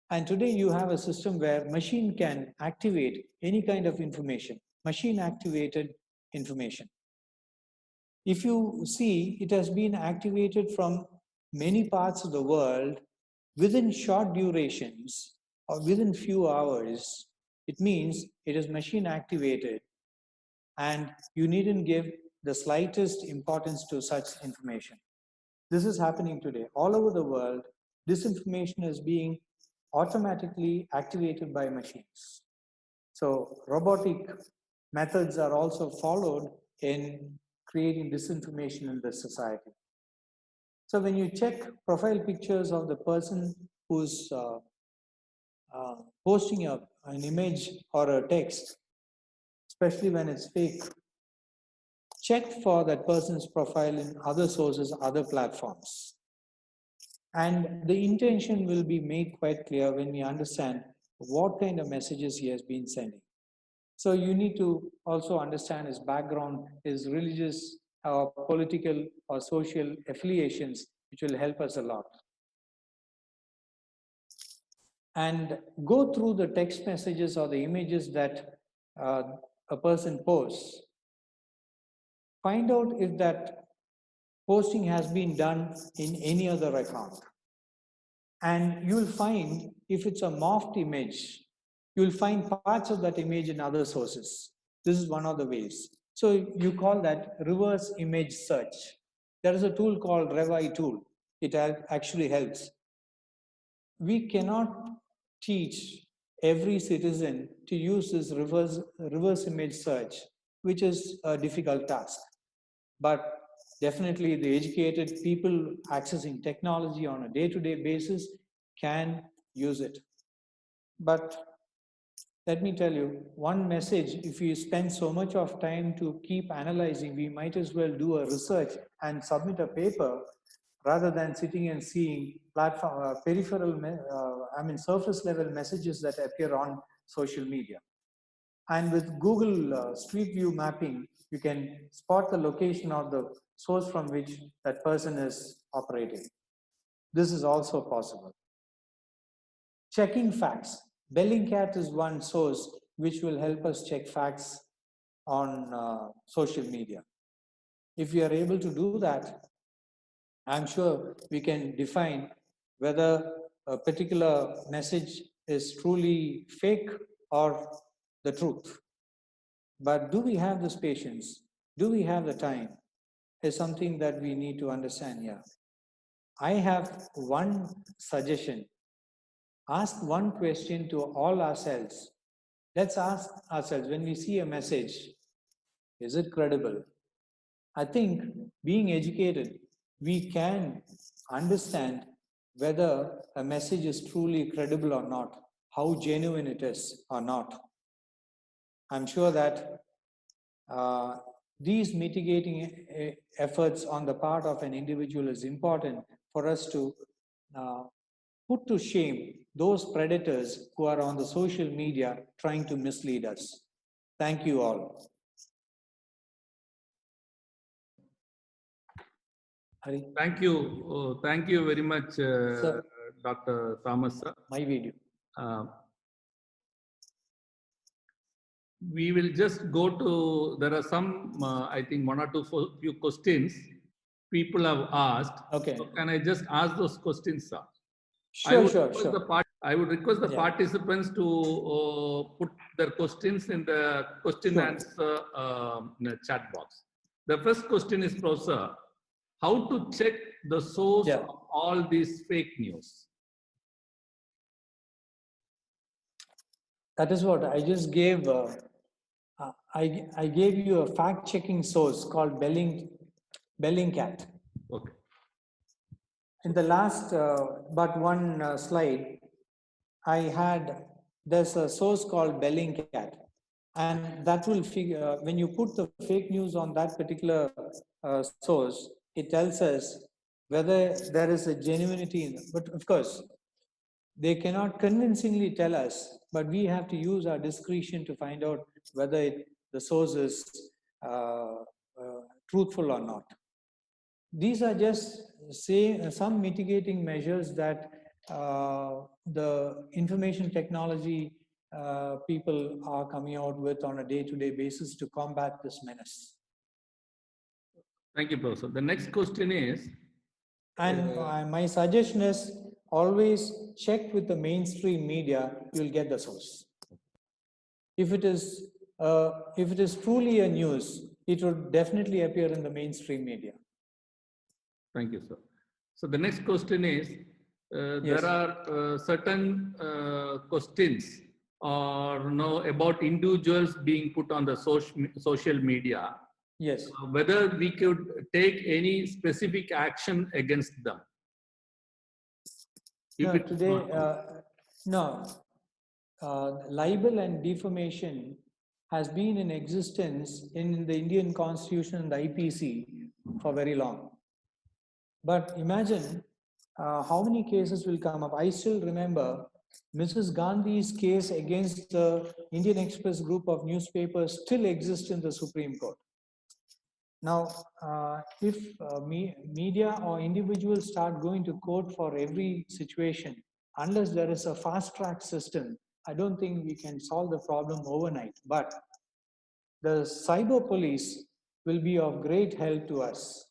And today you have a system where machine can activate any kind of information, machine activated information. If you see, it has been activated from many parts of the world within short durations or within few hours. It means it is machine activated and you needn't give the slightest importance to such information. This is happening today. All over the world, this information is being automatically activated by machines. So robotic methods are also followed in creating disinformation in the society. So when you check profile pictures of the person who's posting an image or a text, especially when it's fake, check for that person's profile in other sources, other platforms. And the intention will be made quite clear when we understand what kind of messages he has been sending. So you need to also understand his background, his religious or political or social affiliations, which will help us a lot. And go through the text messages or the images that a person posts. Find out if that posting has been done in any other account. And you'll find if it's a morphed image, you'll find parts of that image in other sources. This is one of the ways. So you call that reverse image search. There is a tool called Revi tool. It actually helps. We cannot teach every citizen to use this reverse image search, which is a difficult task. But definitely the educated people accessing technology on a day-to-day basis can use it. But let me tell you, one message, if you spend so much of time to keep analyzing, we might as well do a research and submit a paper rather than sitting and seeing platform, surface level messages that appear on social media. And with Google Street View mapping, you can spot the location of the source from which that person is operating. This is also possible. Checking facts. Bellingcat is one source which will help us check facts on social media. If we are able to do that, I'm sure we can define whether a particular message is truly fake or the truth. But do we have this patience? Do we have the time? Is something that we need to understand here. I have one suggestion. Ask one question to all ourselves. Let's ask ourselves, when we see a message, is it credible? I think being educated, we can understand whether a message is truly credible or not, how genuine it is or not. I'm sure that these mitigating efforts on the part of an individual is important for us to put to shame those predators who are on the social media trying to mislead us. Thank you all. Hari? Thank you very much, Dr. Thomas, sir. My video. We will just go to, there are some, I think one or two few questions people have asked. Okay. So can I just ask those questions, sir? Sure. I would request the participants to put their questions in the question answer chat box. The first question is, Professor, how to check the source of all these fake news? That is what I just gave. I gave you a fact-checking source called Bellingcat. Okay. In the last but one slide, there's a source called Bellingcat, and that will figure, when you put the fake news on that particular source, it tells us whether there is a genuinity in it. But of course, they cannot convincingly tell us, but we have to use our discretion to find out whether the source is truthful or not. These are just some mitigating measures that the information technology people are coming out with on a day-to-day basis to combat this menace. Thank you, Professor. The next question is, and my suggestion is always check with the mainstream media. You'll get the source. If it is truly a news, it would definitely appear in the mainstream media. Thank you, sir. So the next question is, there are certain questions about individuals being put on the social media. Yes. Whether we could take any specific action against them. No. Libel and defamation has been in existence in the Indian Constitution and the IPC for very long. But imagine how many cases will come up. I still remember Mrs. Gandhi's case against the Indian Express group of newspapers still exists in the Supreme Court. Now, if media or individuals start going to court for every situation, unless there is a fast-track system, I don't think we can solve the problem overnight. But the cyber police will be of great help to us.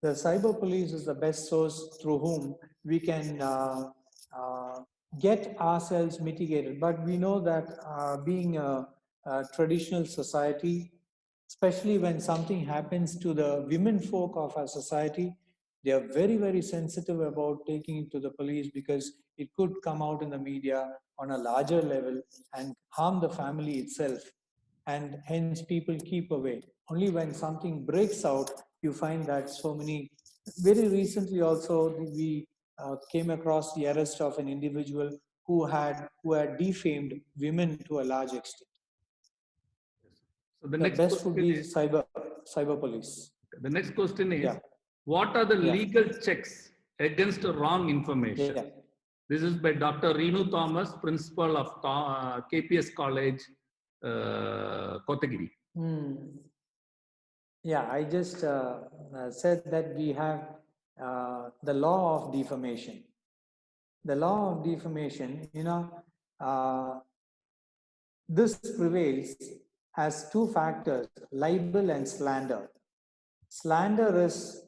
The cyber police is the best source through whom we can get ourselves mitigated. But we know that being a traditional society, especially when something happens to the women folk of our society, They are very, very sensitive about taking it to the police because it could come out in the media on a larger level and harm the family itself. And hence people keep away. Only when something breaks out, you find that so many. Very recently also, we came across the arrest of an individual who had defamed women to a large extent. So the The next best would question be is, cyber police. the next question is, Yeah. what are the Yeah. legal checks against wrong information? Yeah. This is by Dr. Renu Thomas, principal of KPS College, Kotagiri. Yeah, I just said that we have the law of defamation. The law of defamation, this prevails has two factors, libel and slander. Slander is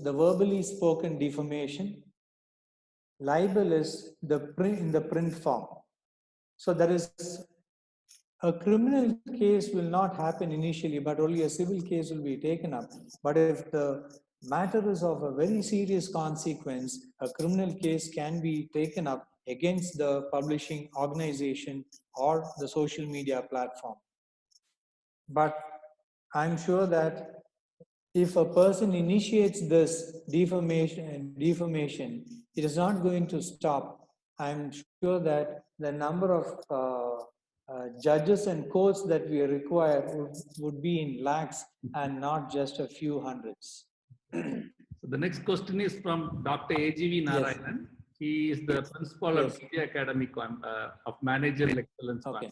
the verbally spoken defamation. Libel is in the print form. So there is a criminal case will not happen initially, but only a civil case will be taken up. But if the matter is of a very serious consequence, a criminal case can be taken up against the publishing organization or the social media platform. But I'm sure that if a person initiates this defamation, it is not going to stop. I'm sure that the number of judges and courts that we require would be in lakhs and not just a few hundreds. So the next question is from Dr. AGV Narayanan. He is the principal of Media Academy of Managerial Excellence. Okay.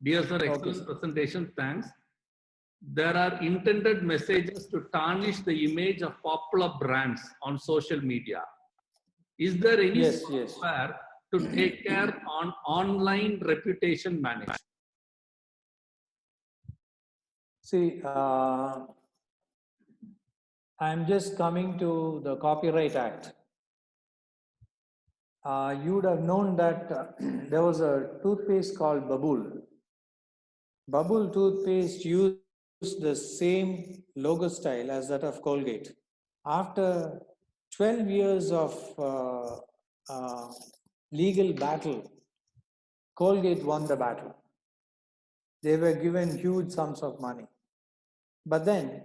Dear sir, excellent presentation, thanks. There are intended messages to tarnish the image of popular brands on social media. Is there any software to take care on online reputation management? See, I'm just coming to the Copyright Act. You would have known that there was a toothpaste called Babool. Babool toothpaste used the same logo style as that of Colgate. After 12 years of legal battle, Colgate won the battle. They were given huge sums of money. But then,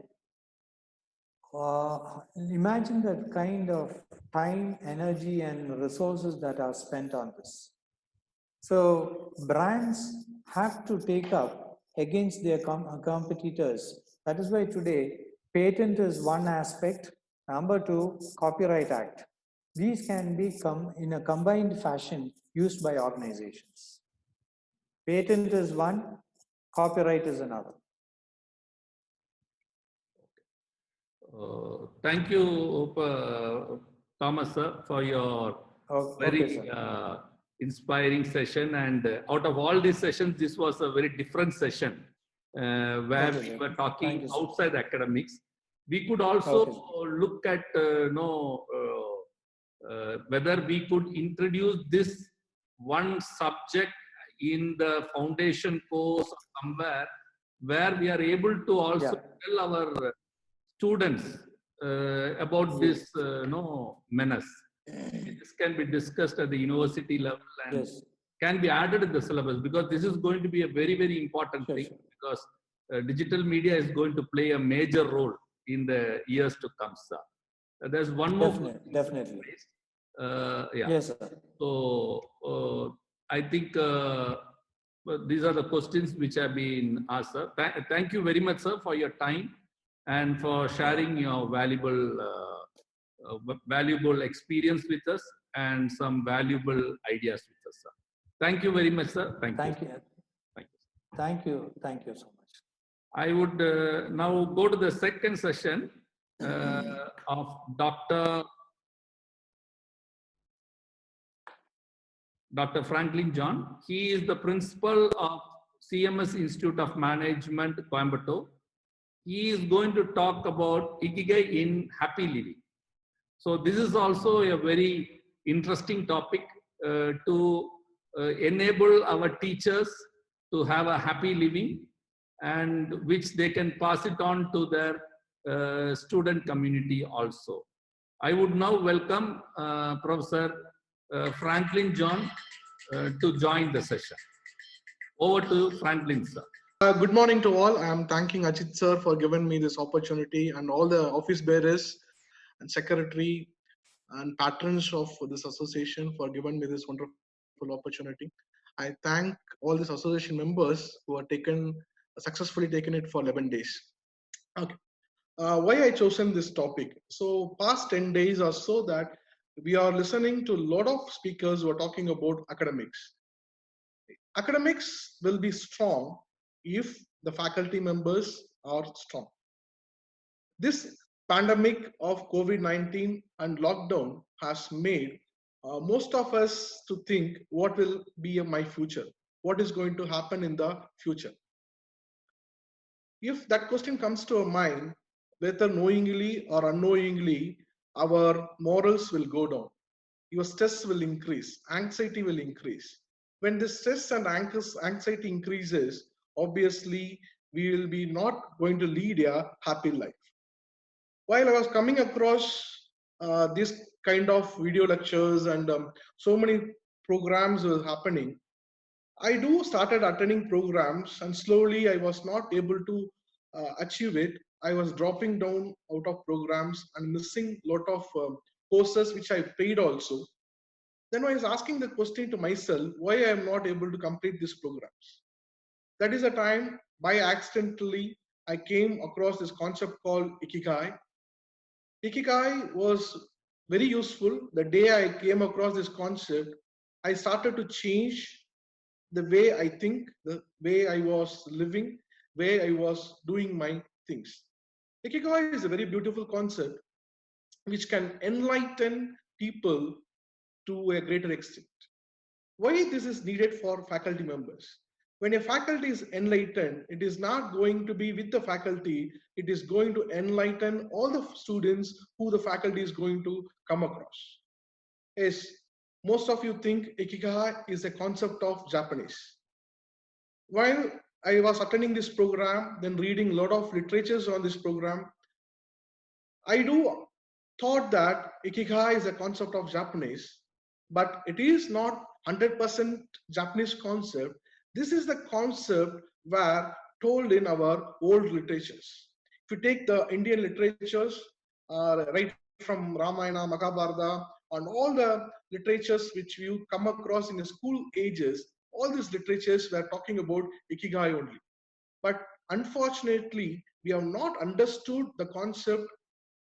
imagine that kind of time, energy, and resources that are spent on this. So brands have to take up against their competitors. That is why today, patent is one aspect. Number two, Copyright Act. These can become in a combined fashion used by organizations. Patent is one, copyright is another. Thank you, Thomas, sir, for your very inspiring session. And out of all these sessions, this was a very different session where we were talking outside academics. We could also look at whether we could introduce this one subject in the foundation course or somewhere where we are able to also tell our students about this menace. This can be discussed at the university level and can be added in the syllabus, because this is going to be a very, very important thing, because digital media is going to play a major role in the years to come, sir. There's one more. Definitely. Yes, sir. So I think these are the questions which have been asked, sir. Thank you very much, sir, for your time and for sharing your valuable experience with us and some valuable ideas with us, sir. Thank you very much, sir. Thank you. Thank you so much. I would now go to the second session of Dr. Franklin John. He is the principal of CMS Institute of Management, Coimbatore. He is going to talk about Ikigai in happy living. So this is also a very interesting topic to enable our teachers to have a happy living, and which they can pass it on to their student community also. I would now welcome Professor Franklin John to join the session. Over to Franklin, sir. Good morning to all. I am thanking Ajit sir for giving me this opportunity, and all the office bearers and secretary and patrons of this association for giving me this wonderful opportunity. I thank all these association members who have successfully taken it for 11 days. Okay. Why I chosen this topic? So past 10 days or so that we are listening to a lot of speakers who are talking about academics. Academics will be strong if the faculty members are strong. This pandemic of COVID-19 and lockdown has made most of us to think what will be my future, what is going to happen in the future. If that question comes to our mind, whether knowingly or unknowingly, our morals will go down. Your stress will increase, anxiety will increase. When the stress and anxiety increases, obviously we will be not going to lead a happy life. While I was coming across this kind of video lectures and so many programs were happening, I started attending programs, and slowly I was not able to achieve it. I was dropping down out of programs and missing a lot of courses which I paid also. Then I was asking the question to myself, why I am not able to complete these programs. That is a time, by accidentally, I came across this concept called Ikigai. Ikigai was very useful. The day I came across this concept, I started to change the way I think, the way I was living, way I was doing my things. Ikigai is a very beautiful concept which can enlighten people to a greater extent. Why this is needed for faculty members? When a faculty is enlightened, it is not going to be with the faculty, it is going to enlighten all the students who the faculty is going to come across. Yes, most of you think Ikigai is a concept of Japanese. While I was attending this program, then reading a lot of literatures on this program, I thought that Ikigai is a concept of Japanese, but it is not 100% Japanese concept. This is the concept where told in our old literatures. If you take the Indian literatures, right from Ramayana, Mahabharata, and all the literatures which you come across in the school ages, all these literatures were talking about Ikigai only. But unfortunately, we have not understood the concept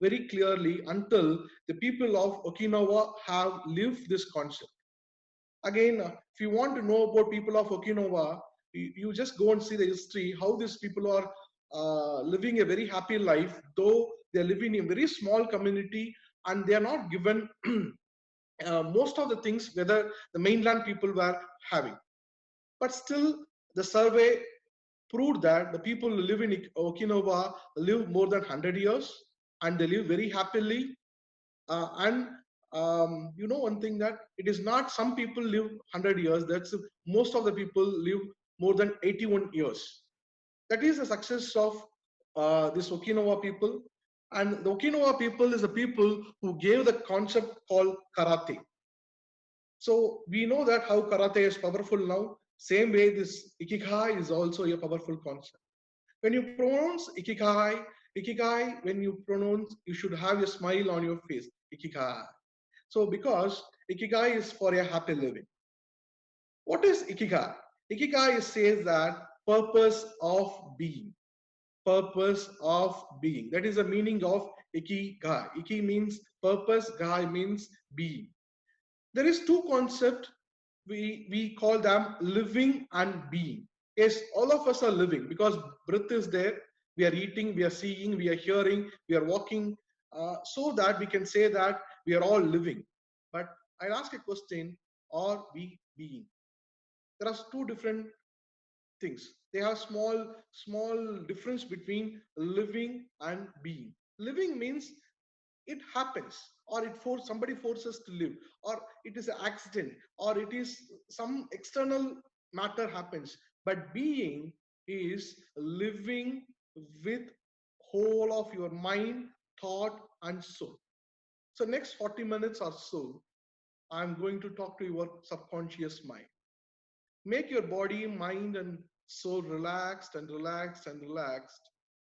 very clearly until the people of Okinawa have lived this concept. Again, if you want to know about people of Okinawa, you just go and see the history, how these people are living a very happy life, though they are living in a very small community and they are not given most of the things whether the mainland people were having. But still, the survey proved that the people who live in Okinawa live more than 100 years and they live very happily. You know one thing, that it is not some people live 100 years, that's most of the people live more than 81 years. That is the success of this Okinawa people. And the Okinawa people is the people who gave the concept called karate. So we know that how karate is powerful now. Same way this Ikigai is also a powerful concept. When you pronounce Ikigai, when you pronounce, you should have a smile on your face. Ikigai. So because Ikigai is for a happy living. What is Ikigai? Ikigai says that purpose of being. Purpose of being. That is the meaning of Ikigai. Iki means purpose, Gai means being. There is two concepts, we call them living and being. Yes, all of us are living because breath is there. We are eating, we are seeing, we are hearing, we are walking, so that we can say that we are all living. But I'll ask a question, are we being? There are two different things. They have small difference between living and being. Living means it happens, or somebody forces to live, or it is an accident, or it is some external matter happens. But being is living with whole of your mind, thought, and soul. So next 40 minutes or so, I'm going to talk to your subconscious mind. Make your body, mind, and soul relaxed and relaxed and relaxed.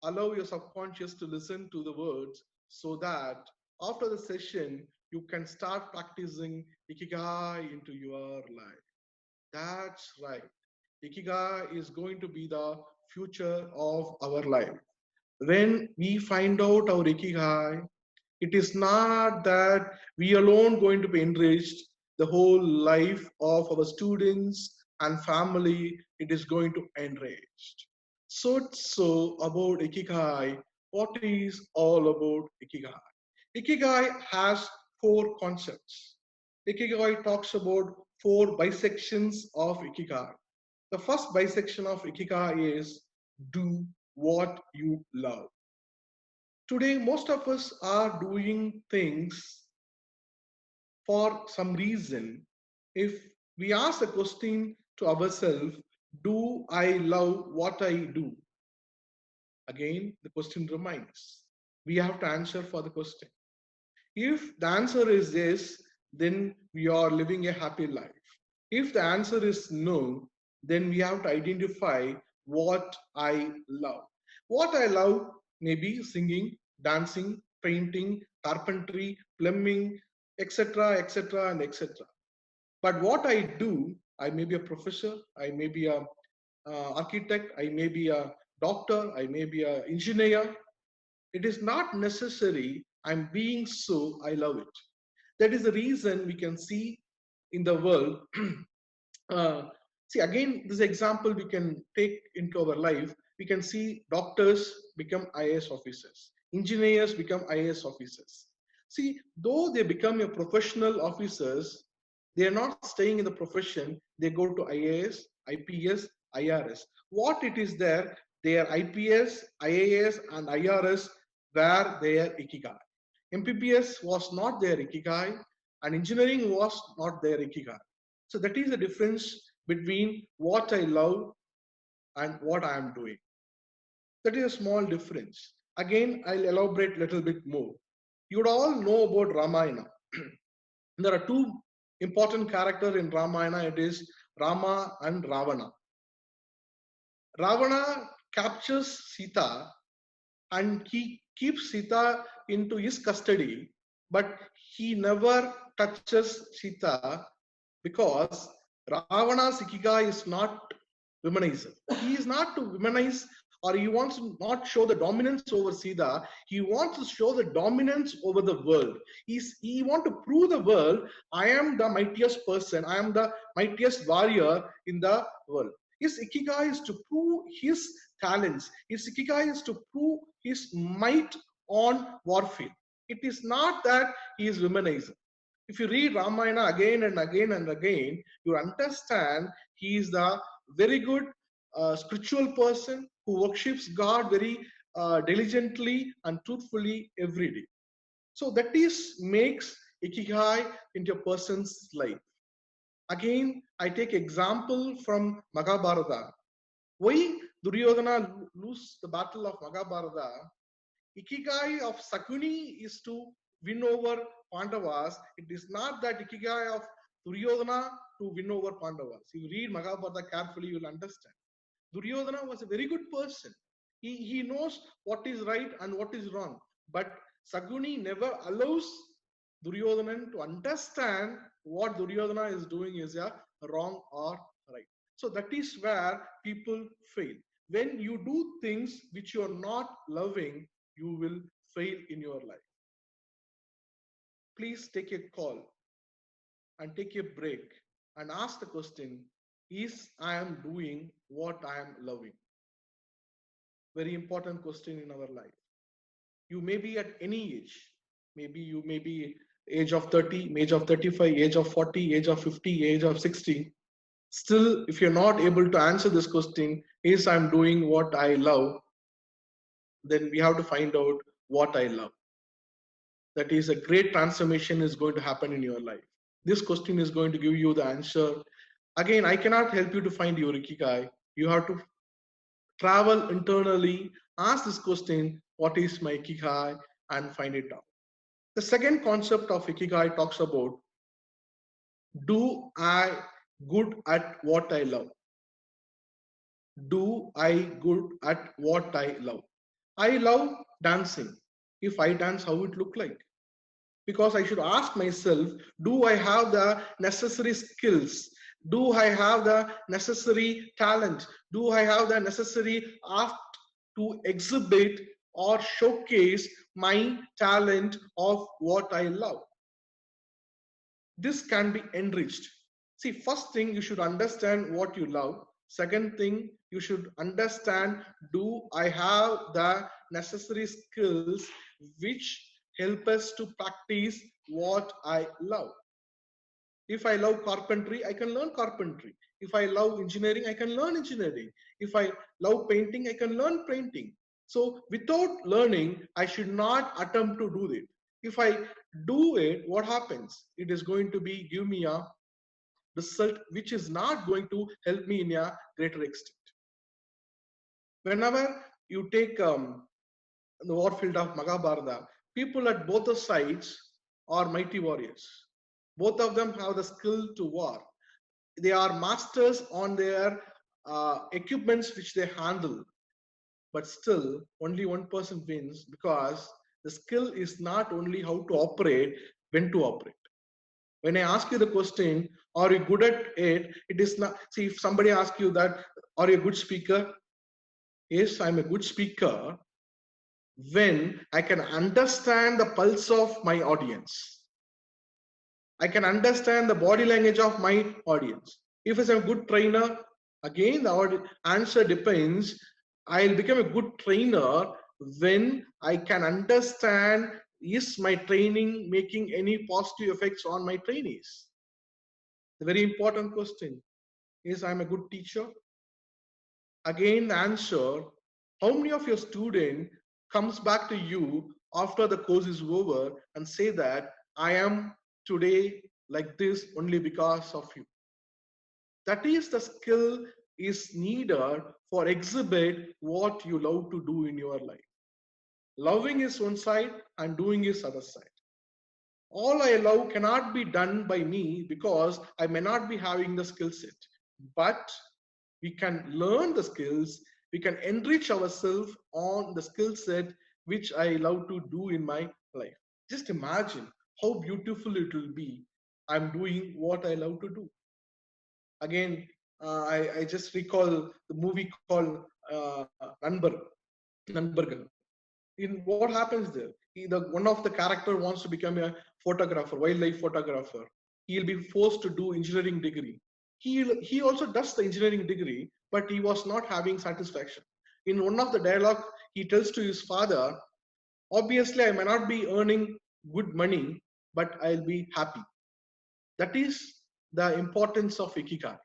Allow your subconscious to listen to the words so that after the session, you can start practicing Ikigai into your life. That's right. Ikigai is going to be the future of our life. When we find out our Ikigai, it is not that we alone going to be enriched. The whole life of our students and family, it is going to enrich. So about Ikigai, what is all about Ikigai? Ikigai has 4 concepts. Ikigai talks about 4 bisections of Ikigai. The first bisection of Ikigai is do what you love. Today, most of us are doing things for some reason. If we ask a question to ourselves, do I love what I do? Again, the question remains. We have to answer for the question. If the answer is yes, then we are living a happy life. If the answer is no, then we have to identify what I love. What I love may be singing, dancing, painting, carpentry, plumbing, etc., etc., and etc. But what I do, I may be a professor, I may be a architect, I may be a doctor, I may be an engineer. It is not necessary I'm being so, I love it. That is the reason we can see in the world. See, again, this example we can take into our life. We can see doctors become IAS officers, engineers become IAS officers. See, though they become a professional officers, they are not staying in the profession. They go to IAS, IPS, IRS. What it is there, their IPS, IAS, and IRS were their Ikigai. MPBS was not their Ikigai, and engineering was not their Ikigai. So that is the difference between what I love and what I am doing. That is a small difference. Again, I'll elaborate a little bit more. You would all know about Ramayana. There are 2 important characters in Ramayana. It is Rama and Ravana. Ravana captures Sita and he keeps Sita into his custody, but he never touches Sita because Ravana's Ikigai is not womanizer. He is not to womanize, or he wants to not show the dominance over Sita. He wants to show the dominance over the world. He wants to prove the world, I am the mightiest person, I am the mightiest warrior in the world. His Ikigai is to prove his talents. His Ikigai is to prove his might on warfield. It is not that he is womanizer. If you read Ramayana again and again and again, you understand he is the very good spiritual person who worships God very diligently and truthfully every day. So that is makes Ikigai into a person's life. Again, I take example from Mahabharata. Why Duryodhana lose the battle of Mahabharata? Ikigai of Sakuni is to win over Pandavas. It is not that Ikigai of Duryodhana to win over Pandavas. If you read Mahabharata carefully, you will understand. Duryodhana was a very good person. He knows what is right and what is wrong. But Sakuni never allows Duryodhana to understand what Duryodhana is doing is wrong or right. So that is where people fail. When you do things which you are not loving, you will fail in your life. Please take a call and take a break and ask the question, is I am doing what I am loving? Very important question in our life. You may be at any age. Maybe you may be age of 30, age of 35, age of 40, age of 50, age of 60. Still, if you're not able to answer this question, is I'm doing what I love, then we have to find out what I love. That is, a great transformation is going to happen in your life. This question is going to give you the answer. Again, I cannot help you to find your Ikigai. You have to travel internally, ask this question, what is my Ikigai, and find it out. The second concept of Ikigai talks about, do I good at what I love? Do I good at what I love? I love dancing. If I dance, how it look like? Because I should ask myself, do I have the necessary skills? Do I have the necessary talent? Do I have the necessary art to exhibit or showcase my talent of what I love? This can be enriched. See, first thing, you should understand what you love. Second thing, you should understand, do I have the necessary skills which help us to practice what I love? If I love carpentry, I can learn carpentry. If I love engineering, I can learn engineering. If I love painting, I can learn painting. So without learning, I should not attempt to do it. If I do it, what happens? It is going to be give me a result which is not going to help me in a greater extent. Whenever you take the warfield of Mahabharata, people at both the sides are mighty warriors. Both of them have the skill to war. They are masters on their equipments which they handle. But still, only one person wins because the skill is not only how to operate, when to operate. When I ask you the question, are you good at it? It is not. See, if somebody asks you that, are you a good speaker? Yes, I'm a good speaker when I can understand the pulse of my audience. I can understand the body language of my audience. If I'm a good trainer, again, the answer depends. I'll become a good trainer when I can understand, is my training making any positive effects on my trainees? The very important question is, I'm a good teacher. Again, the answer, how many of your student comes back to you after the course is over and say that I am today like this only because of you? That is the skill is needed for exhibit what you love to do in your life. Loving is one side and doing is other side. All I love cannot be done by me because I may not be having the skill set. But we can learn the skills, we can enrich ourselves on the skill set which I love to do in my life. Just imagine how beautiful it will be. I'm doing what I love to do. Again, I just recall the movie called Nanbargal. In what happens there? One of the character wants to become a photographer, wildlife photographer. He'll be forced to do engineering degree. He also does the engineering degree, but he was not having satisfaction. In one of the dialogue, he tells to his father, obviously I may not be earning good money, but I'll be happy. That is the importance of Ikigai.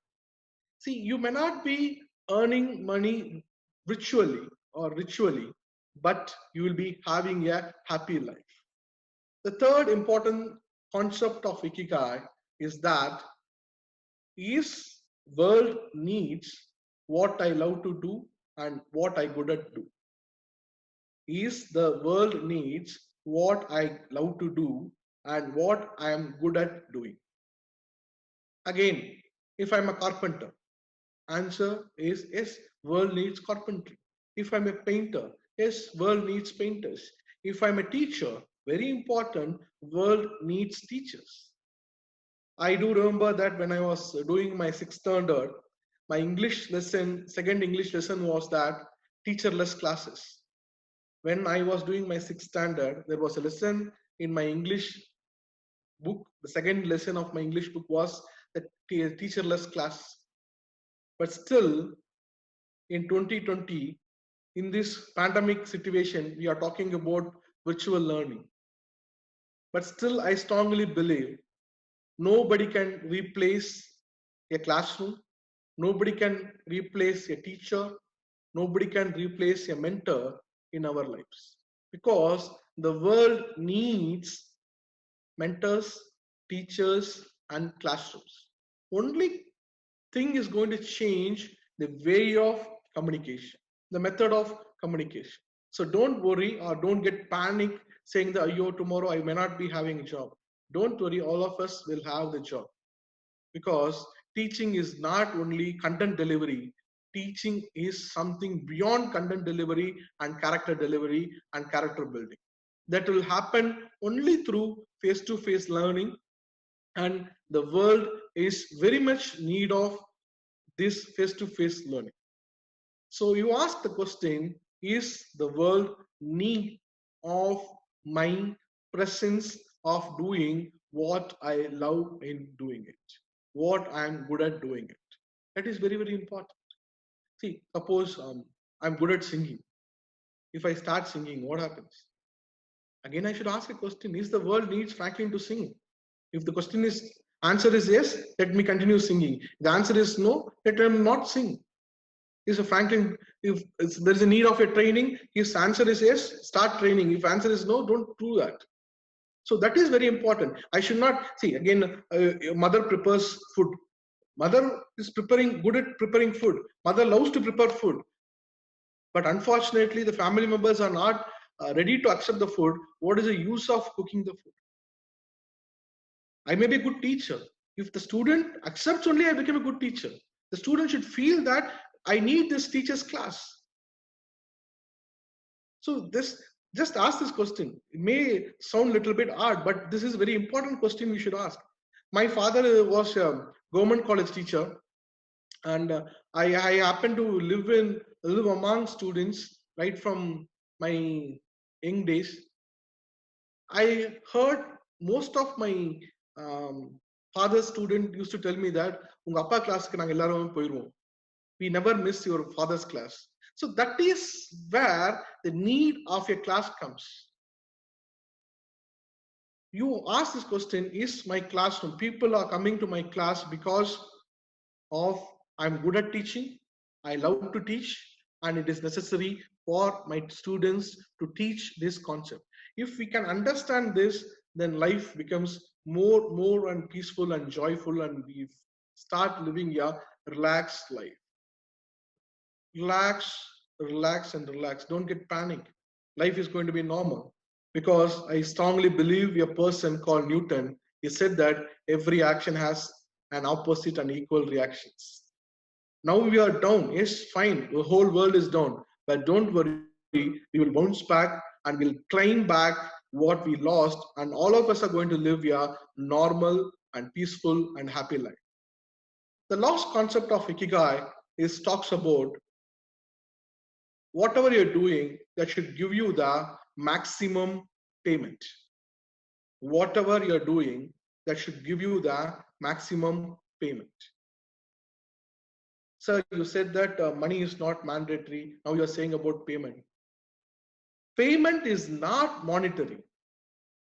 See, you may not be earning money ritually, but you will be having a happy life. The third important concept of Ikigai is that is world needs what I love to do and what I good at do. Is the world needs what I love to do and what I am good at doing. Again, if I'm a carpenter, answer is yes, world needs carpentry. If I'm a painter, yes, world needs painters. If I'm a teacher, very important, world needs teachers. I do remember that when I was doing my 6th standard, my English lesson, second English lesson was that teacherless classes. When I was doing my 6th standard, there was a lesson in my English book. The second lesson of my English book was the teacherless class. But still, in 2020, in this pandemic situation, we are talking about virtual learning. But still, I strongly believe nobody can replace a classroom. Nobody can replace a teacher. Nobody can replace a mentor in our lives. Because the world needs mentors, teachers, and classrooms. Only thing is going to change the way of communication, the method of communication. So don't worry or don't get panic saying that, yo, tomorrow I may not be having a job. Don't worry, all of us will have the job. Because teaching is not only content delivery, teaching is something beyond content delivery and character delivery and character building. That will happen only through face-to-face learning, and the world is very much need of this face-to-face learning. So you ask the question, is the world need of my presence of doing what I love in doing it, what I'm good at doing it? That is very, very important. See, suppose I'm good at singing. If I start singing, what happens? Again, I should ask a question, is the world needs Franklin to sing? If the question is, answer is yes, let me continue singing. The answer is no, let him not sing. Is a Franklin, if there's a need of a training, his answer is yes, start training. If answer is no, don't do that. So that is very important. I should not, see, again, mother prepares food. Mother is good at preparing food. Mother loves to prepare food. But unfortunately, the family members are not ready to accept the food. What is the use of cooking the food? I may be a good teacher. If the student accepts only, I become a good teacher. The student should feel that I need this teacher's class. So this, just ask this question. It may sound a little bit odd, but this is a very important question we should ask. My father was a government college teacher, and I happen to live among students right from my young days. I heard most of my father's student used to tell me that unga appa class ku naanga ellarum poiruvom. We never miss your father's class. So that is where the need of a class comes. You ask this question, is my classroom, people are coming to my class because of I'm good at teaching, I love to teach, and it is necessary for my students to teach this concept. If we can understand this, then life becomes more and peaceful and joyful, and we start living a relaxed life. Relax, relax, and relax. Don't get panic. Life is going to be normal, because I strongly believe a person called Newton, he said that every action has an opposite and equal reactions. Now we are down. Yes, fine. The whole world is down, but don't worry. We will bounce back and we'll claim back what we lost, and all of us are going to live a normal and peaceful and happy life. The last concept of Ikigai talks about whatever you're doing that should give you the maximum payment. Whatever you're doing that should give you the maximum payment. Sir, you said that money is not mandatory. Now you're saying about payment. Payment is not monetary.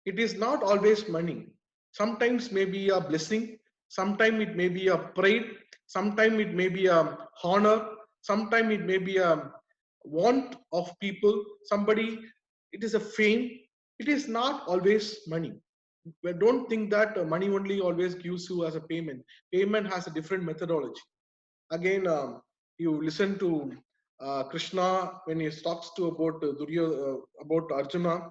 It is not always money. Sometimes may be a blessing. Sometimes it may be a pride. Sometimes it may be a honor. Sometimes it may be a want of people. Somebody, it is a fame. It is not always money. But don't think that money only always gives you as a payment. Payment has a different methodology. Again, you listen to Krishna when he talks to about Arjuna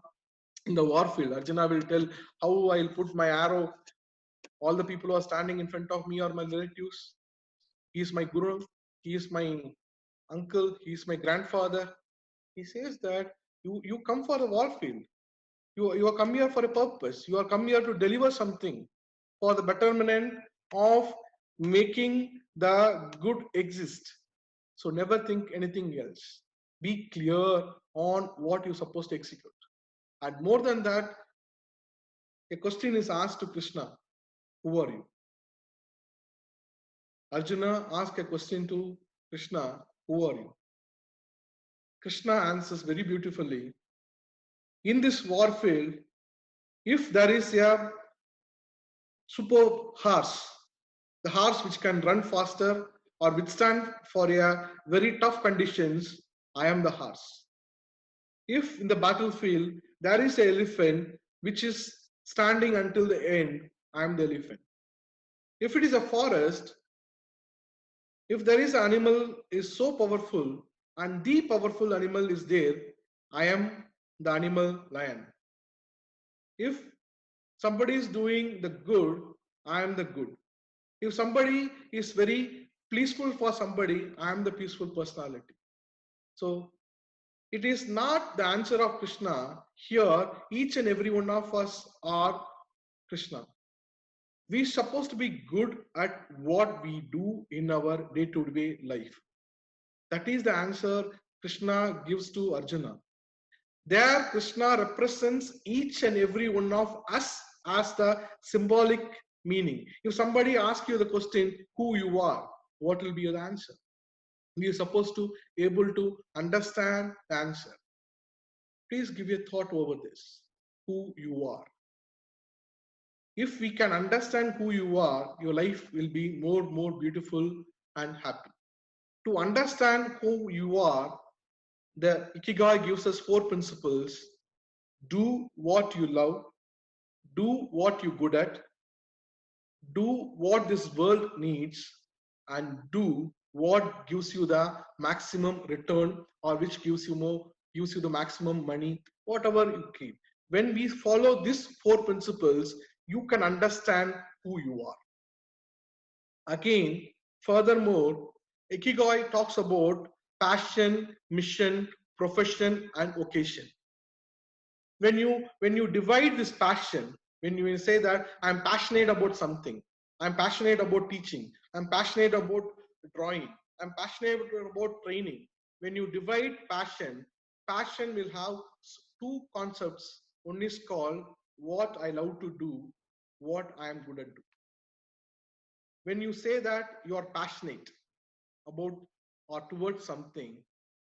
in the war field. Arjuna will tell how I'll put my arrow. All the people who are standing in front of me are my relatives. He is my guru. He is my uncle. He is my grandfather. He says that you come for the war field. You are come here for a purpose. You are come here to deliver something for the betterment of making the good exist. So never think anything else. Be clear on what you're supposed to execute. And more than that, a question is asked to Krishna, who are you? Arjuna asked a question to Krishna, who are you? Krishna answers very beautifully. In this war field, if there is a super horse, the horse which can run faster or withstand for a very tough conditions, I am the horse. If in the battlefield there is an elephant which is standing until the end, I am the elephant. If it is a forest, if there is an animal is so powerful and the powerful animal is there, I am the animal lion. If somebody is doing the good, I am the good. If somebody is very peaceful for somebody, I am the peaceful personality. So it is not the answer of Krishna. Here, each and every one of us are Krishna. We are supposed to be good at what we do in our day-to-day life. That is the answer Krishna gives to Arjuna. There, Krishna represents each and every one of us as the symbolic meaning. If somebody asks you the question, who you are, what will be your answer? We are supposed to able to understand the answer. Please give a thought over this, who you are. If we can understand who you are, your life will be more beautiful and happy. To understand who you are, the Ikigai gives us 4 principles. Do what you love, do what you're good at, do what this world needs, and do what gives you the maximum return, or which gives you the maximum money, whatever you keep. When we follow these 4 principles, you can understand who you are. Again, furthermore, Ikigai talks about passion, mission, profession, and vocation. When you divide this passion, when you say that I'm passionate about something, I'm passionate about teaching, I'm passionate about drawing, I'm passionate about training. When you divide passion, passion will have 2 concepts. One is called what I love to do, what I am good at doing. When you say that you are passionate about or towards something,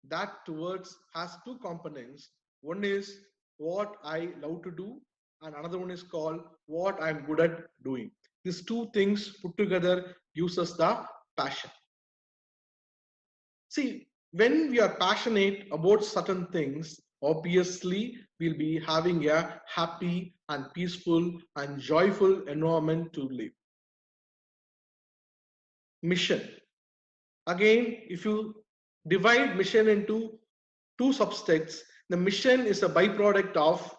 that towards has 2 components. One is what I love to do, and another one is called what I'm good at doing. These 2 things put together gives us the passion. See, when we are passionate about certain things, obviously we'll be having a happy and peaceful and joyful environment to live. Mission. Again, if you divide mission into 2 subsets, the mission is a byproduct of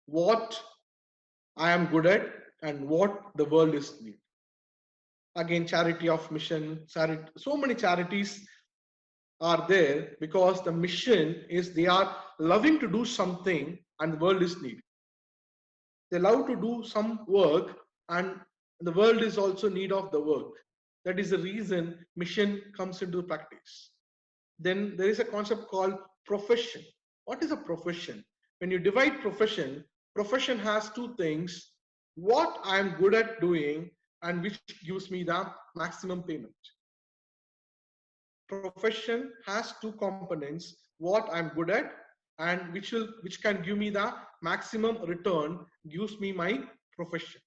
what I am good at and what the world is need. Again, charity of mission, so many charities are there because the mission is they are loving to do something and the world is need. They love to do some work and the world is also need of the work. That is the reason mission comes into practice. Then there is a concept called profession. What is a profession? When you divide profession, profession has 2 things. What I am good at doing and which gives me the maximum payment. Profession has 2 components. What I'm good at and which can give me the maximum return, gives me my profession.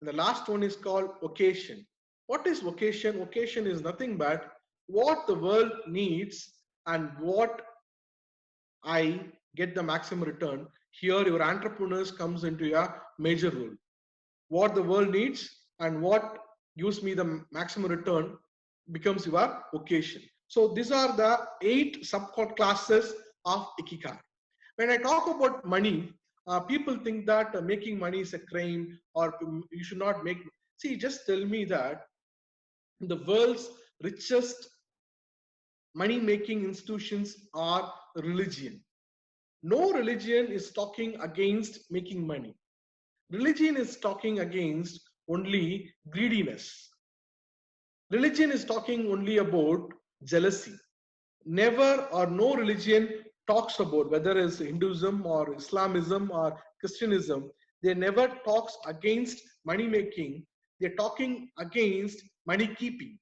And the last one is called vocation. What is vocation? Vocation is nothing but what the world needs and what I get the maximum return. Here your entrepreneurs comes into a major role. What the world needs and what gives me the maximum return becomes your vocation. So these are the 8 subclasses of Ikigai. When I talk about money, people think that making money is a crime or you should not make. See, just tell me that the world's richest money-making institutions are religion. No religion is talking against making money. Religion is talking against only greediness. Religion is talking only about jealousy. Never or no religion talks about, whether it's Hinduism or Islamism or Christianism, they never talks against money making. They're talking against money keeping.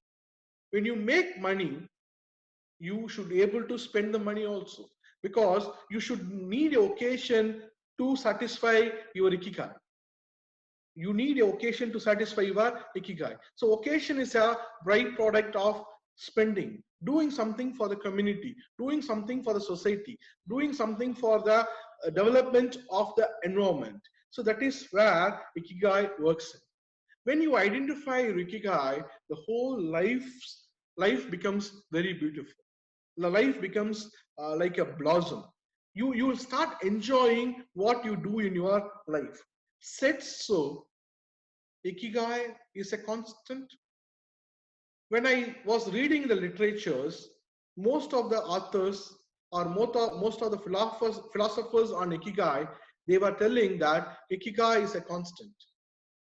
When you make money, you should be able to spend the money also, because you should need a occasion to satisfy your Ikigai. You need a occasion to satisfy your Ikigai. So occasion is a bright product of spending, doing something for the community, doing something for the society, doing something for the development of the environment. So that is where Ikigai works in. When you identify your Ikigai, the whole life becomes very beautiful. The life becomes like a blossom. you will start enjoying what you do in your life. Said so, Ikigai is a constant. When I was reading the literatures, most of the authors or most of the philosophers on Ikigai, they were telling that Ikigai is a constant.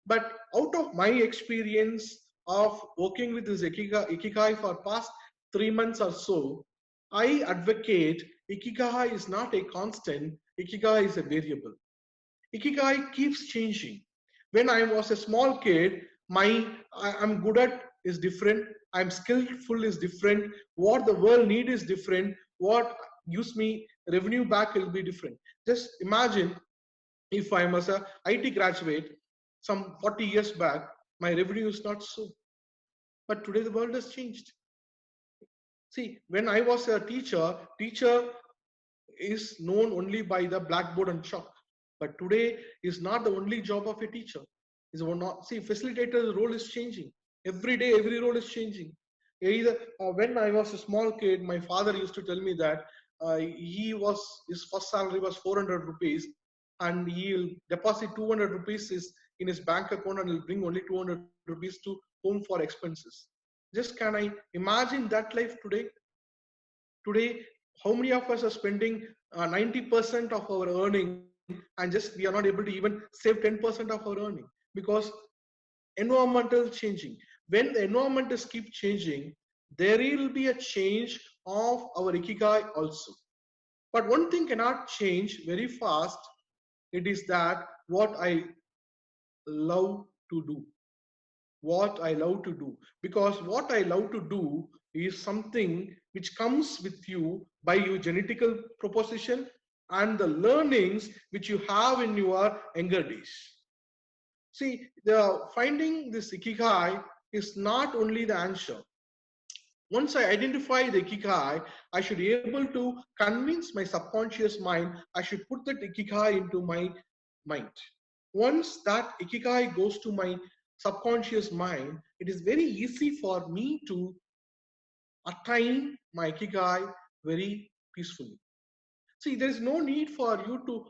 But out of my experience of working with this Ikigai for past 3 months or so, I advocate Ikigai is not a constant, Ikigai is a variable. Ikigai keeps changing. When I was a small kid, I'm good at is different, I'm skillful is different, what the world need is different, what gives me revenue back will be different. Just imagine if I was a IT graduate some 40 years back, my revenue is not so. But today the world has changed. See, when I was a teacher is known only by the blackboard and chalk. But today is not the only job of a teacher. See, facilitator's role is changing. Every day, every role is changing. Either when I was a small kid, my father used to tell me that his first salary was 400 rupees, and he'll deposit 200 rupees in his bank account, and he'll bring only 200 rupees to home for expenses. Just can I imagine that life today? Today, how many of us are spending 90% of our earning, and just we are not able to even save 10% of our earning because environmental changing. When the environment is keep changing, there will be a change of our Ikigai also. But one thing cannot change very fast. It is that what I love to do. What I love to do. Because what I love to do is something which comes with you by your genetical proposition and the learnings which you have in your younger days. See, finding this Ikigai is not only the answer. Once I identify the Ikigai, I should be able to convince my subconscious mind, I should put that Ikigai into my mind. Once that Ikigai goes to my subconscious mind, it is very easy for me to attain my Ikigai very peacefully. See, there is no need for you to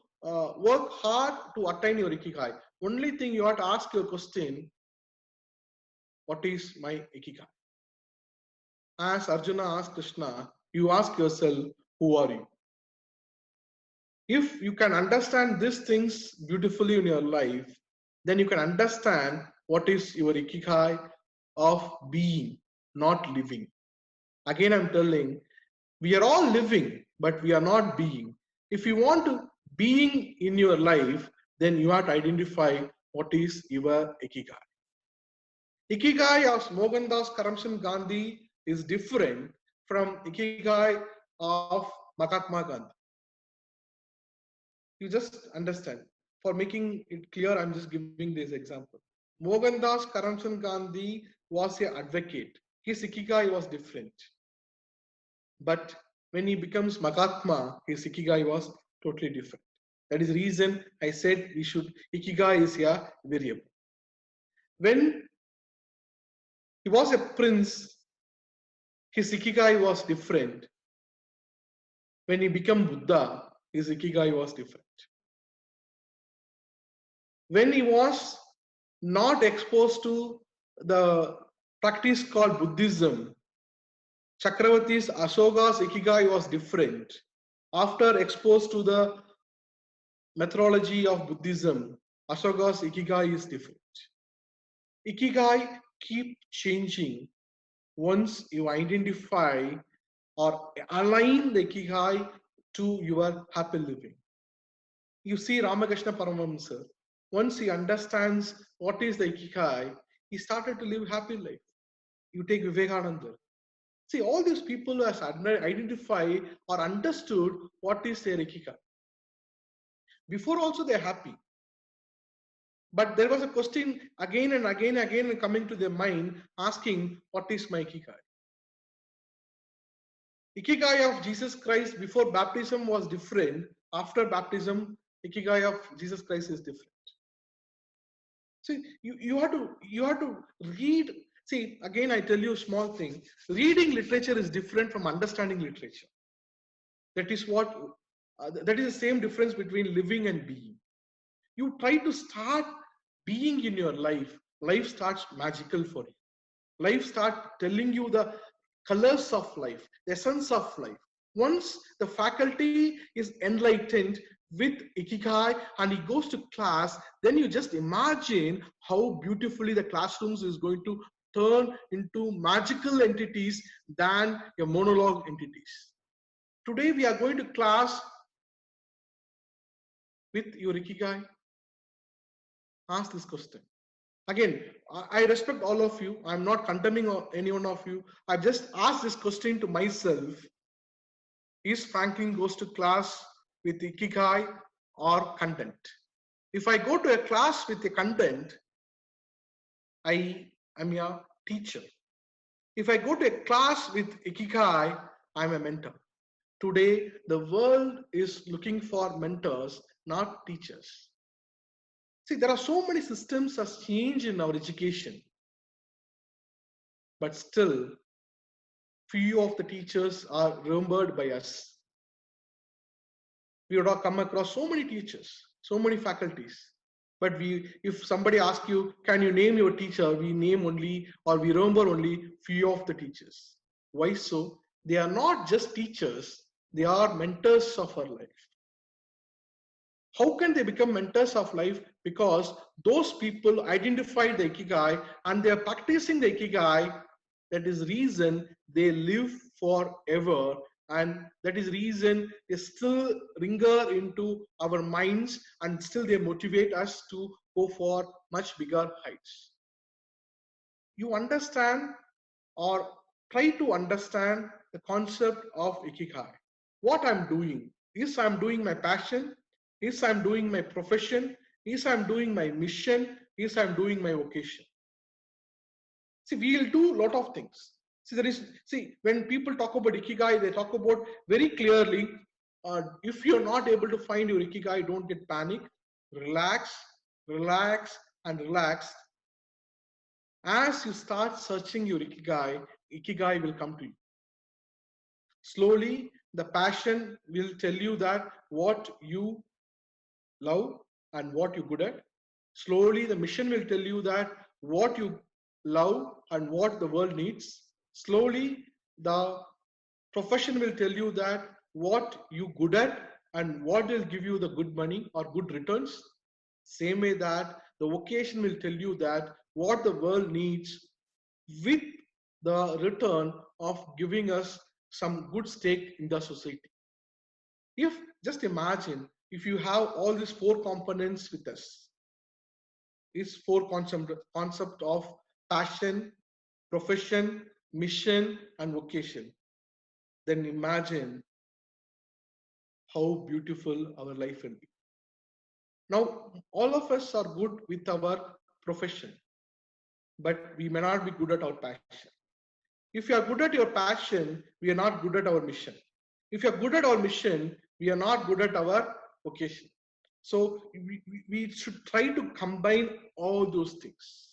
work hard to attain your Ikigai. Only thing you have to ask your question, what is my Ikigai? As Arjuna asked Krishna, you ask yourself, who are you? If you can understand these things beautifully in your life, then you can understand what is your Ikigai of being, not living. Again, I'm telling, we are all living, but we are not being. If you want to being in your life, then you have to identify what is your Ikigai. Ikigai of Mohandas Karamchand Gandhi is different from Ikigai of Mahatma Gandhi. You just understand. For making it clear, I'm just giving this example. Mohandas Karamchand Gandhi was an advocate. His Ikigai was different. But when he becomes Mahatma, his Ikigai was totally different. That is the reason I said Ikigai is a variable. When he was a prince, his Ikigai was different. When he became Buddha, his Ikigai was different. When he was not exposed to the practice called Buddhism, Chakravarti's Ashoka's Ikigai was different. After exposed to the methodology of Buddhism, Ashoka's Ikigai is different. Ikigai keep changing once you identify or align the Ikigai to your happy living. You see Ramakrishna Paramahamsa, once he understands what is the Ikigai, he started to live happy life. You take Vivekananda. See, all these people who has identified or understood what is their Ikigai. Before also they are happy. But there was a question again and again coming to their mind, asking, what is my Ikigai? Ikigai of Jesus Christ before baptism was different. After baptism, Ikigai of Jesus Christ is different. See, you have to read. See, again, I tell you a small thing. Reading literature is different from understanding literature. That is what that is the same difference between living and being. You try to start being in your life, life starts magical for you. Life starts telling you the colors of life, the essence of life. Once the faculty is enlightened with Ikigai and he goes to class, then you just imagine how beautifully the classrooms is going to turn into magical entities than your monologue entities. Today we are going to class with your Ikigai. Ask this question. Again, I respect all of you. I'm not condemning any one of you. I just asked this question to myself. Is Franklin goes to class with Ikigai or content? If I go to a class with a content, I am a teacher. If I go to a class with Ikigai, I'm a mentor. Today, the world is looking for mentors, not teachers. See, there are so many systems has changed in our education, but still, few of the teachers are remembered by us. We would have come across so many teachers, so many faculties, but if somebody asks you, can you name your teacher? We name only, or we remember only few of the teachers. Why so? They are not just teachers, they are mentors of our life. How can they become mentors of life? Because those people identified the Ikigai and they are practicing the Ikigai. That is reason they live forever, and that is reason they still linger into our minds and still they motivate us to go for much bigger heights. You understand or try to understand the concept of Ikigai. What I'm doing is I'm doing my passion, is I'm doing my profession, is I'm doing my mission, is I'm doing my vocation. See, we'll do a lot of things. See, when people talk about Ikigai, they talk about very clearly, if you're not able to find your Ikigai, don't get panic. Relax, relax, and relax. As you start searching your Ikigai, Ikigai will come to you. Slowly, the passion will tell you that what you love and what you're good at. Slowly, the mission will tell you that what you love and what the world needs. Slowly, the profession will tell you that what you're good at and what will give you the good money or good returns. Same way that the vocation will tell you that what the world needs with the return of giving us some good stake in the society. If just imagine if you have all these four components with us, these four concept of passion, profession, mission, and vocation, then imagine how beautiful our life will be. Now, all of us are good with our profession, but we may not be good at our passion. If you are good at your passion, we are not good at our mission. If you are good at our mission, we are not good at our vocation. So we should try to combine all those things.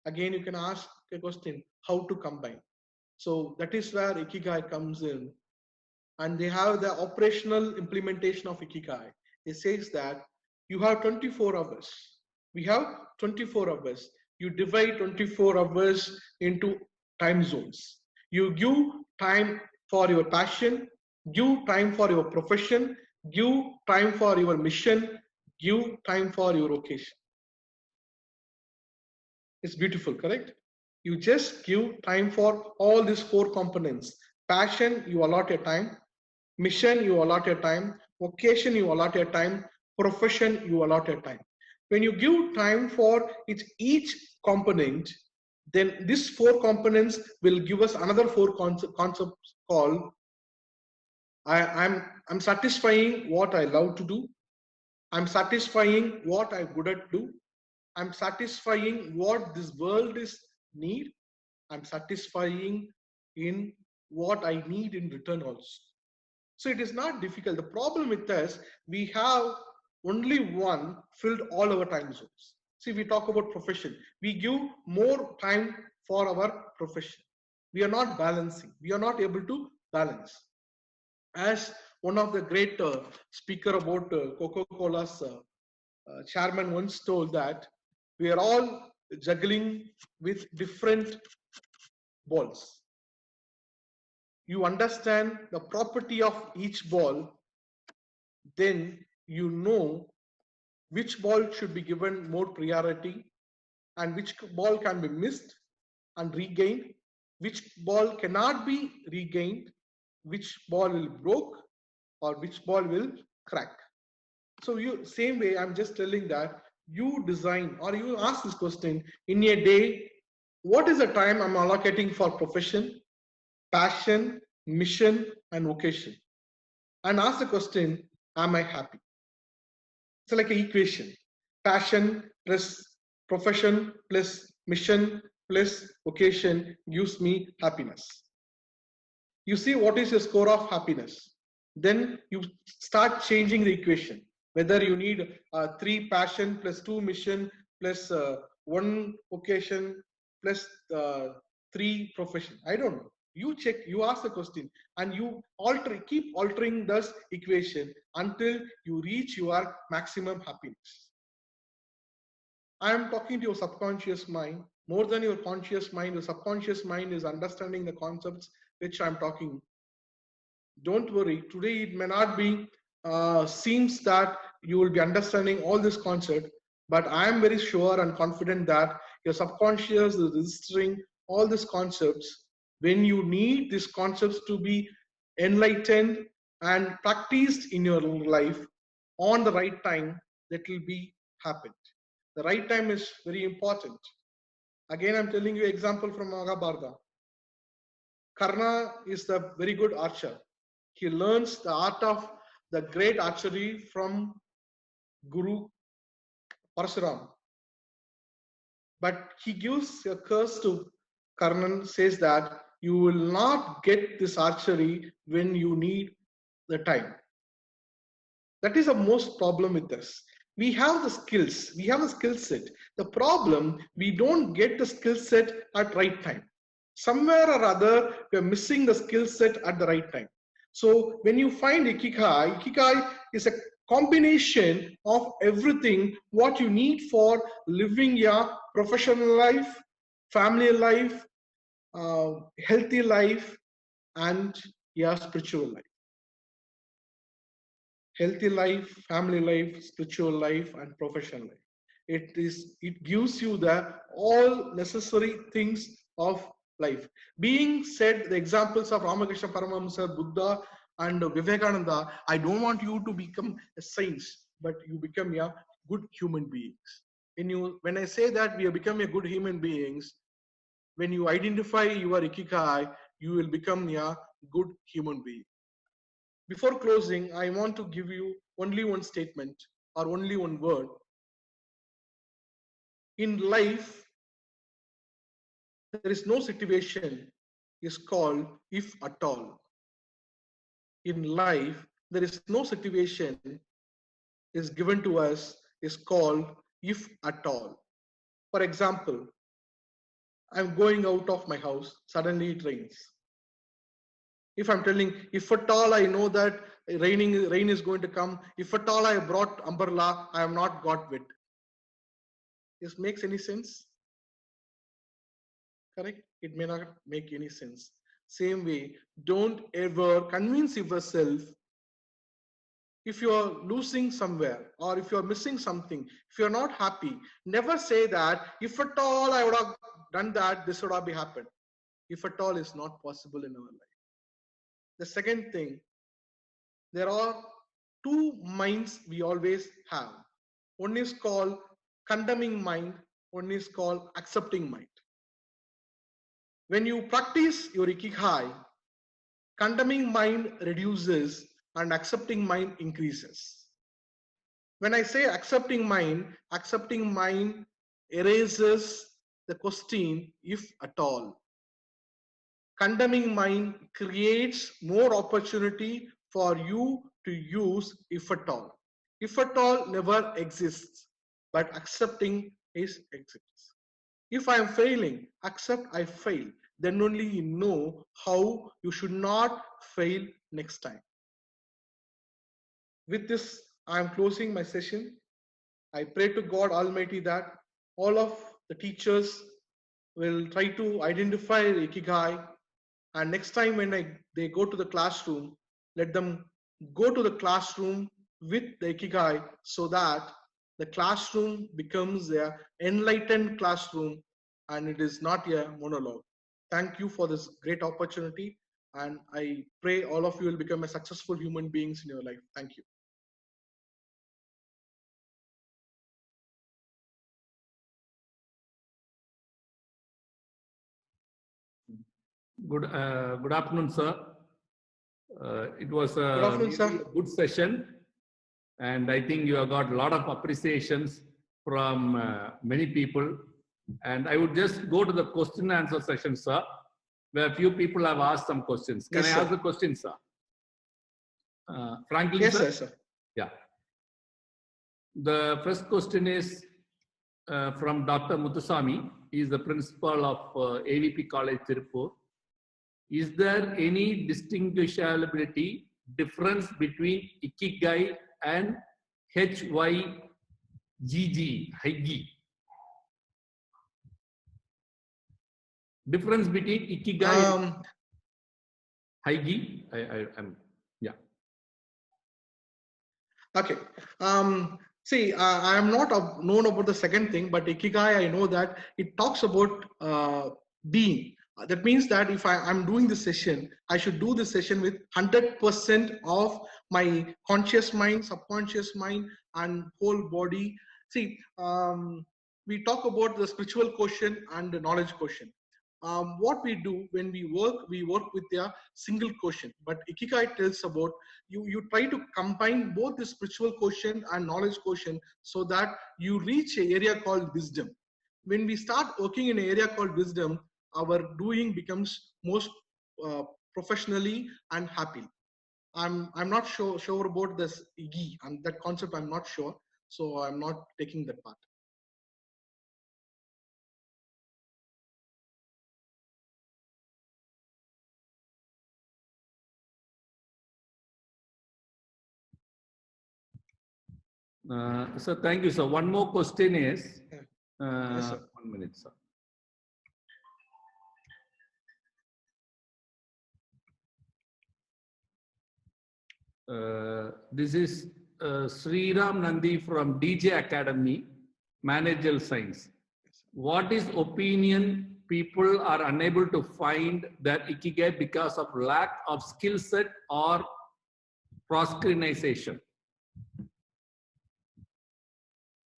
Again, you can ask a question, how to combine? So that is where Ikigai comes in. And they have the operational implementation of Ikigai. It says that you have 24 hours. We have 24 hours. You divide 24 hours into time zones. You give time for your passion, give time for your profession, give time for your mission, give time for your vocation. It's beautiful, correct? You just give time for all these four components. Passion, you allot your time. Mission, you allot your time. Vocation, you allot your time. Profession, you allot your time. When you give time for each component, then these four components will give us another four concepts called I'm satisfying what I love to do. I'm satisfying what I'm good at do. I'm satisfying what this world is need. I'm satisfying in what I need in return also. So it is not difficult. The problem with us, we have only one filled all our time zones. See, we talk about profession. We give more time for our profession. We are not balancing. We are not able to balance. As One of the great speaker about Coca-Cola's chairman once told that we are all juggling with different balls. You understand the property of each ball, then you know which ball should be given more priority and which ball can be missed and regained, which ball cannot be regained, which ball will broke or which ball will crack. So you same way, I'm just telling that you design or you ask this question in a day, what is the time I'm allocating for profession, passion, mission, and vocation? And ask the question, am I happy? It's like an equation. Passion plus profession plus mission plus vocation gives me happiness. You see what is your score of happiness. Then you start changing the equation. Whether you need 3 passion plus 2 mission plus 1 vocation plus 3 profession. I don't know. You check, you ask the question, and you keep altering this equation until you reach your maximum happiness. I am talking to your subconscious mind. More than your conscious mind, your subconscious mind is understanding the concepts which I'm talking. Don't worry, today it may not be, seems that you will be understanding all this concept, but I am very sure and confident that your subconscious is registering all these concepts. When you need these concepts to be enlightened and practiced in your life on the right time, that will be happened. The right time is very important. Again, I'm telling you example from Mahabharata. Karna is the very good archer. He learns the art of the great archery from Guru Parasuram. But he gives a curse to Karnan, says that you will not get this archery when you need the time. That is the most problem with this. We have the skills, we have a skill set. The problem, we don't get the skill set at right time. Somewhere or other, we are missing the skill set at the right time. So when you find Ikigai, Ikigai is a combination of everything what you need for living your professional life, family life, healthy life, and your spiritual life. Healthy life, family life, spiritual life, and professional life. It gives you the all necessary things of life. Being said, the examples of Ramakrishna Paramahamsa, Buddha, and Vivekananda, I don't want you to become a saint, but you become a good human beings. When I say that we have become a good human beings, when you identify your Ikigai, you will become a good human being. Before closing, I want to give you only one statement or only one word. In life, there is no situation is called if at all. In life, there is no situation is given to us is called if at all. For example, I'm going out of my house, suddenly it rains. If I'm telling, if at all I know that rain is going to come, if at all I brought umbrella, I have not got wet. This makes any sense? Correct? It may not make any sense. Same way, don't ever convince yourself if you're losing somewhere or if you're missing something, if you're not happy, never say that if at all I would have done that, this would have happened. If at all is not possible in our life. The second thing, there are two minds we always have. One is called condemning mind, one is called accepting mind. When you practice your Ikigai, condemning mind reduces and accepting mind increases. When I say accepting mind erases the question if at all. Condemning mind creates more opportunity for you to use if at all. If at all never exists, but accepting exists. If I am failing, accept I fail. Then only you know how you should not fail next time. with this, I am closing my session. I pray to God Almighty that all of the teachers will try to identify Ikigai, and next time when they go to the classroom, let them go to the classroom with the Ikigai so that the classroom becomes an enlightened classroom and it is not a monologue. Thank you for this great opportunity, and I pray all of you will become a successful human beings in your life. Thank you. Good afternoon, sir. It was Good afternoon, sir. really a good session, and I think you have got a lot of appreciations from many people. And I would just go to the question and answer session, sir, where few people have asked some questions. Can Yes, I sir. ask the question, sir? Franklin, Yes, sir? sir. Yeah. The first question is from Dr. Muthusamy. He is the principal of AVP College, Tirupur. Is there any distinguishability difference between Ikigai and HYGG, Hygge? Difference between Ikigai and Hygge? Yeah. Okay. See, I am not known about the second thing, but Ikigai, I know that it talks about being. That means that if I'm doing this session, I should do this session with 100% of my conscious mind, subconscious mind, and whole body. See, we talk about the spiritual quotient and the knowledge quotient. What we do when we work with a single quotient. But Ikigai tells about you try to combine both the spiritual quotient and knowledge quotient so that you reach an area called wisdom. When we start working in an area called wisdom, our doing becomes most professionally and happy. I'm not sure about this Igi and that concept. I'm not sure, so I'm not taking that part. So thank you, sir. One more question is, Yes, sir. 1 minute, sir. This is Sriram Nandi from DJ Academy, Managerial Science. What is opinion people are unable to find their Ikigai because of lack of skill set or procrastination?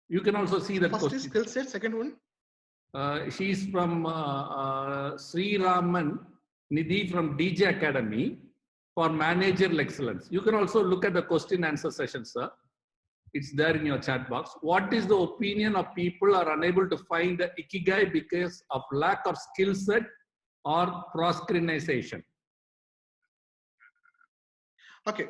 You can also see that First question. is skill set, second one. She's from Sri Raman Nidhi from DJ Academy for Managerial Excellence. You can also look at the question answer session, sir. It's there in your chat box. What is the opinion of people are unable to find the Ikigai because of lack of skill set or procrastination? Okay.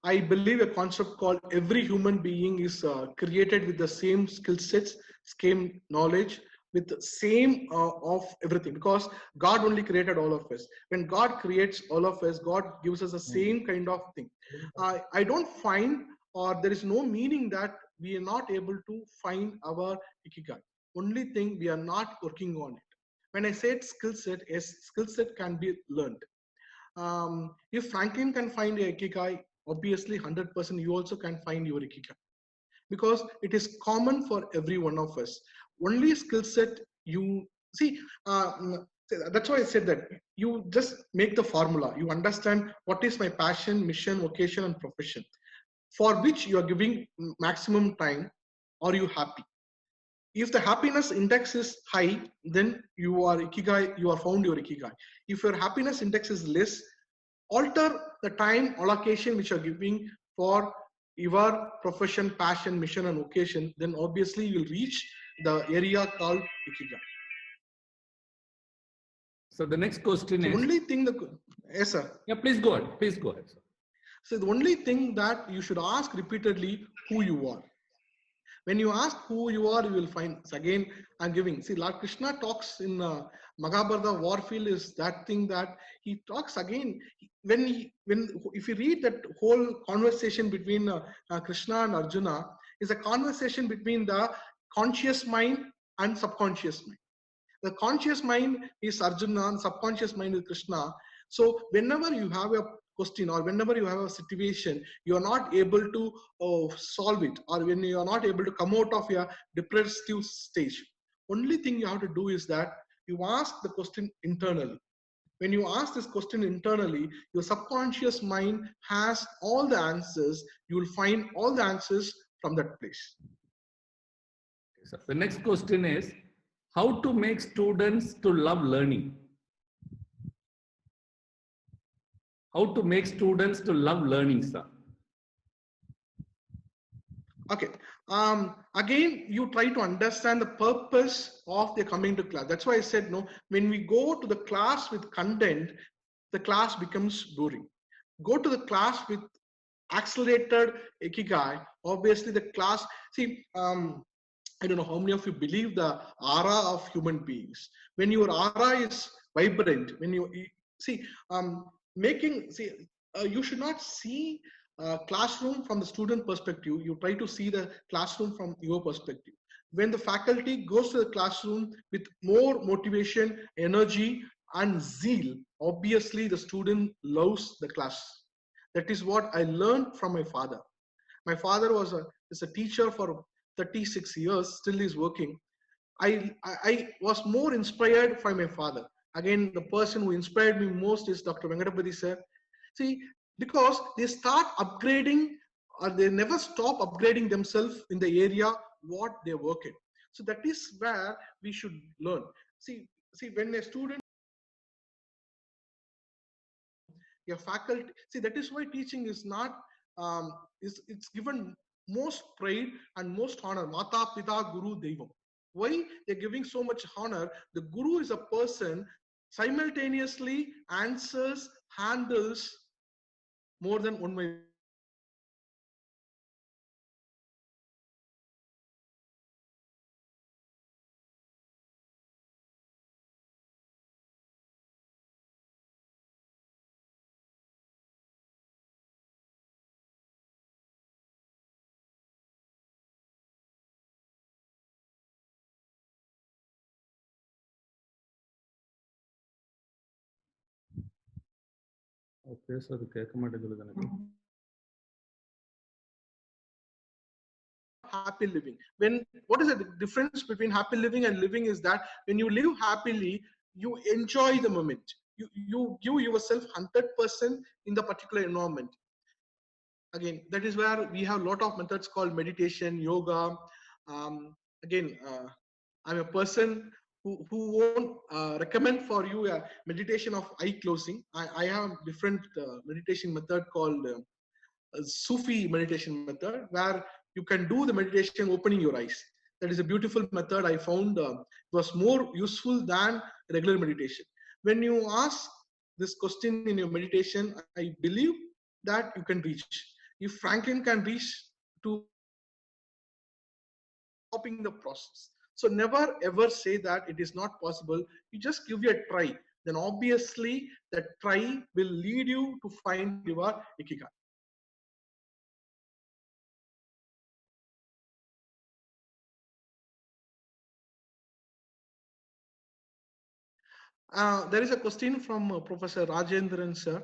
I believe a concept called every human being is created with the same skill sets, same knowledge, with the same of everything, because God only created all of us. When God creates all of us, God gives us the same kind of thing. I don't find, or there is no meaning that we are not able to find our Ikigai. Only thing, we are not working on it. When I said skill set, a skill set can be learned. If Franklin can find a Ikigai, obviously 100% you also can find your Ikigai, because it is common for every one of us. Only skill set you see. That's why I said that you just make the formula. You understand what is my passion, mission, vocation, and profession, for which you are giving maximum time. Are you happy? If the happiness index is high, then you are Ikigai, you are found your Ikigai. If your happiness index is less, alter the time allocation which you are giving for your profession, passion, mission, and vocation, then obviously you will reach the area called Ikigai. So the next question The is... only thing yes, sir. Yeah, please go ahead. Please go ahead, sir. So the only thing that you should ask repeatedly, who you are. When you ask who you are, you will find. So again, I'm giving. See, Lord Krishna talks in Mahabharata Warfield is that thing that he talks again. When if you read that whole conversation between Krishna and Arjuna, is a conversation between the conscious mind and subconscious mind. The conscious mind is Arjuna and subconscious mind is Krishna. So whenever you have a question or whenever you have a situation, you are not able to solve it, or when you are not able to come out of your depressive stage, only thing you have to do is that you ask the question internally. When you ask this question internally, your subconscious mind has all the answers. You will find all the answers from that place. So the next question is, how to make students to love learning? How to make students to love learning, sir? Okay. Again, you try to understand the purpose of their coming to class. That's why I said, no, when we go to the class with content, the class becomes boring. Go to the class with accelerated ikigai, obviously the class, see, I don't know how many of you believe the aura of human beings. When your aura is vibrant, when you see, you should not see classroom from the student perspective. You try to see the classroom from your perspective. When the faculty goes to the classroom with more motivation, energy, and zeal, obviously the student loves the class. That is what I learned from my father. My father is a teacher for 36 years, still is working. I was more inspired by my father. Again, the person who inspired me most is Dr. Venkatapati sir. See, because they start upgrading, or they never stop upgrading themselves in the area what they work in. So that is where we should learn. See, when a student, your faculty, see, that is why teaching is not, it's given most pride and most honor. Mata, Pita, Guru, Devam. Why they're giving so much honor? The Guru is a person simultaneously answers, handles more than one way. பேசுறது கேட்க மாட்டேங்குது எனக்கு. Happy living. What is the difference between happy living and living is that when you live happily, you enjoy the moment. You give yourself 100% in the particular environment. Again, that is where we have a lot of methods called meditation, yoga. Again, I'm a person who won't recommend for you a meditation of eye closing. I have different meditation method called Sufi meditation method, where you can do the meditation opening your eyes. That is a beautiful method. I found it was more useful than regular meditation. When you ask this question in your meditation, I believe that you can reach. If Franklin can reach to stopping the process. So never ever say that it is not possible. You just give it a try. Then obviously that try will lead you to find your ikigai. There is a question from Professor Rajendran sir.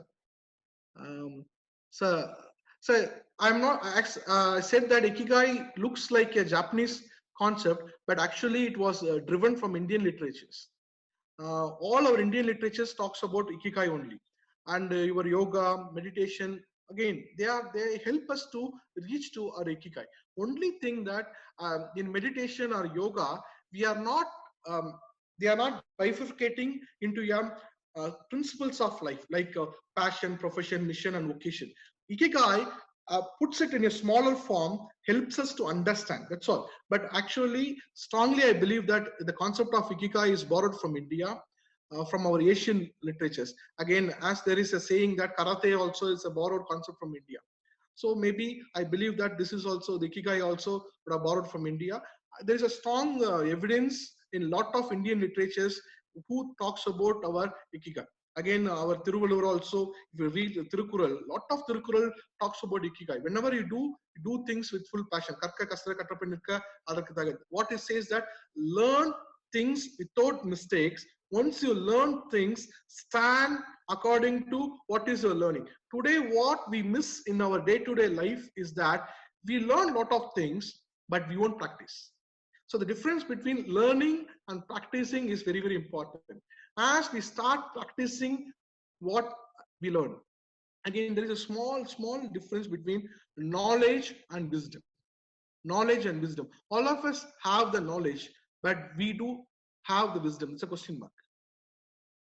So I'm not. I said that ikigai looks like a Japanese concept, but actually it was driven from Indian literatures. All our Indian literatures talks about ikigai only, and your yoga, meditation. Again, they help us to reach to our ikigai. Only thing that in meditation or yoga, we are not. They are not bifurcating into your principles of life like passion, profession, mission, and vocation. Ikigai puts it in a smaller form, helps us to understand. That's all. But actually, strongly, I believe that the concept of ikigai is borrowed from India, from our Asian literatures. Again, as there is a saying that karate also is a borrowed concept from India. So maybe I believe that this is also the Ikigai also would have borrowed from India. There is a strong evidence in lot of Indian literatures who talks about our Ikigai. Again, our Thiruvalur also, if you read the Thirukural, lot of Thirukural talks about Ikigai. Whenever you do things with full passion. What it says that learn things without mistakes. Once you learn things, stand according to what is your learning. Today, what we miss in our day-to-day life is that we learn a lot of things, but we won't practice. So the difference between learning and practicing is very, very important. As we start practicing what we learn, again, there is a small difference between knowledge and wisdom. Knowledge and wisdom. All of us have the knowledge, but we do have the wisdom. It's a question mark.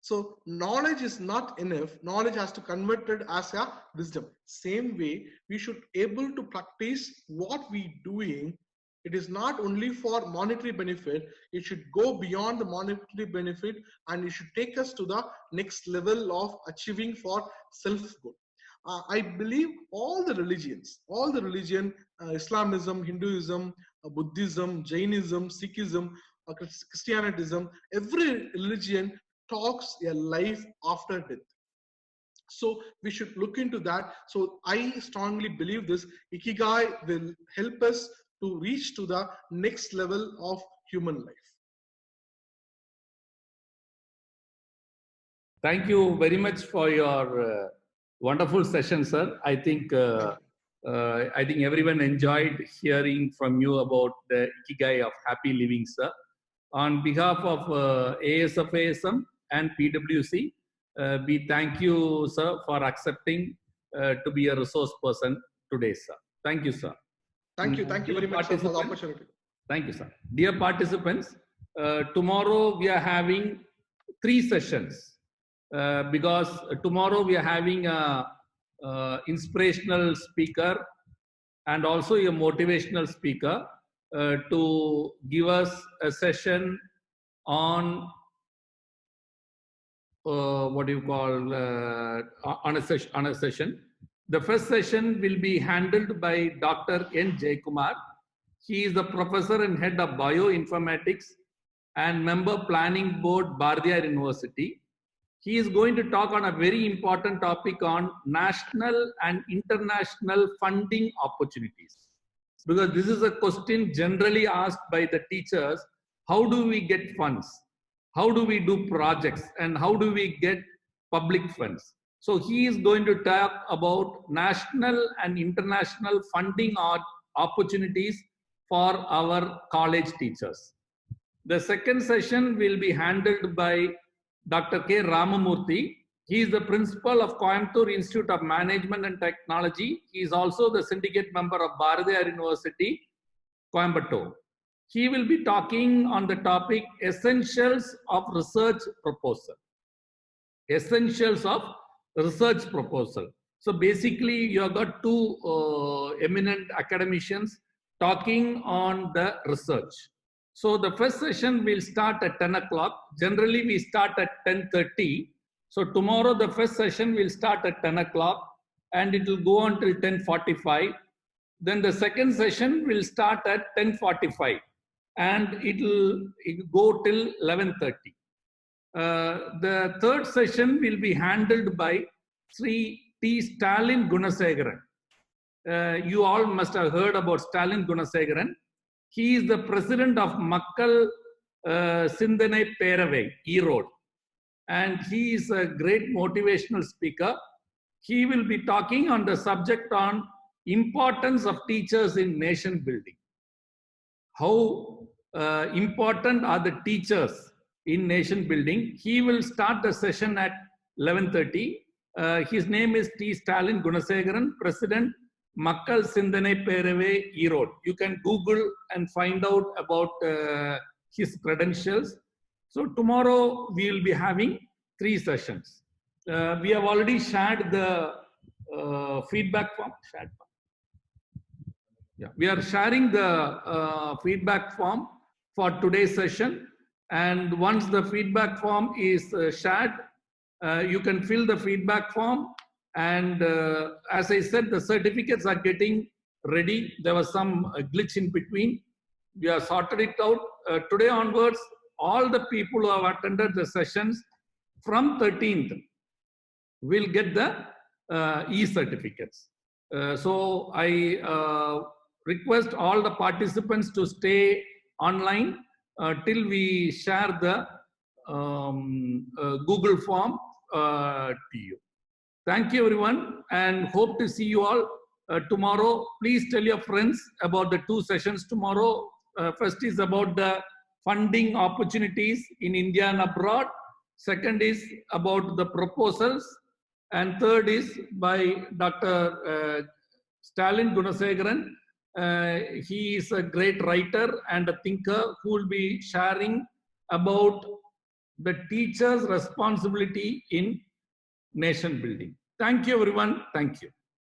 So knowledge is not enough. Knowledge has to convert it as a wisdom. Same way, we should able to practice what we doing. It is not only for monetary benefit. It should go beyond the monetary benefit, and it should take us to the next level of achieving for self-good. I believe all the religions, Islamism, Hinduism, Buddhism, Jainism, Sikhism, Christianism, every religion talks a life after death. So we should look into that. So I strongly believe this Ikigai will help us to reach to the next level of human life. Thank you very much for your wonderful session, sir. I think everyone enjoyed hearing from you about the Ikigai of happy living, sir. On behalf of ASFASM and PwC, we thank you, sir, for accepting to be a resource person today, sir. Thank you, sir. Thank you very much for the opportunity. Thank you, sir. Dear participants, tomorrow we are having 3 sessions because tomorrow we are having a inspirational speaker and also a motivational speaker to give us a session on what do you call on a session. The first session will be handled by Dr. N. Jaykumar. He is the professor and head of bioinformatics and member planning board, Bardiyar University. He is going to talk on a very important topic on national and international funding opportunities. Because this is a question generally asked by the teachers: how do we get funds? How do we do projects? And how do we get public funds? So he is going to talk about national and international funding opportunities for our college teachers. The second session will be handled by Dr. K. Ramamurthy. He is the principal of Coimbatore Institute of Management and Technology. He is also the syndicate member of Bardiyar University, Coimbatore. He will be talking on the topic Essentials of Research Proposal. Essentials of Research Proposal. So basically, you have got 2 eminent academicians talking on the research. So the first session will start at 10 o'clock. Generally, we start at 10:30. So tomorrow, the first session will start at 10 o'clock and it will go on till 10:45. Then the second session will start at 10:45 and it will go till 11:30. The third session will be handled by Sri T. Stalin Gunasegaran. You all must have heard about Stalin Gunasegaran. He is the president of Makkal Sindhanai Peravai, Erode. And he is a great motivational speaker. He will be talking on the subject on importance of teachers in nation building. How important are the teachers in nation building? He will start the session at 11:30. His name is T. Stalin Gunasegaran, President, Makkal Sindhanai Peravai, Erode. You can Google and find out about his credentials. So tomorrow we will be having 3 sessions. We have already shared the feedback form. Yeah, we are sharing the feedback form for today's session. And once the feedback form is shared, you can fill the feedback form And as I said, the certificates are getting ready. There was some glitch in between. We have sorted it out. Today onwards, all the people who have attended the sessions from 13th will get the e-certificates. So I request all the participants to stay online till we share the Google form to you. Thank you everyone, and hope to see you all tomorrow. Please tell your friends about the 2 sessions tomorrow. First is about the funding opportunities in India and abroad. Second is about the proposals. And third is by Dr. Stalin Gunasegaran. He is a great writer and a thinker who will be sharing about the teacher's responsibility in nation building. Thank you everyone. Thank you.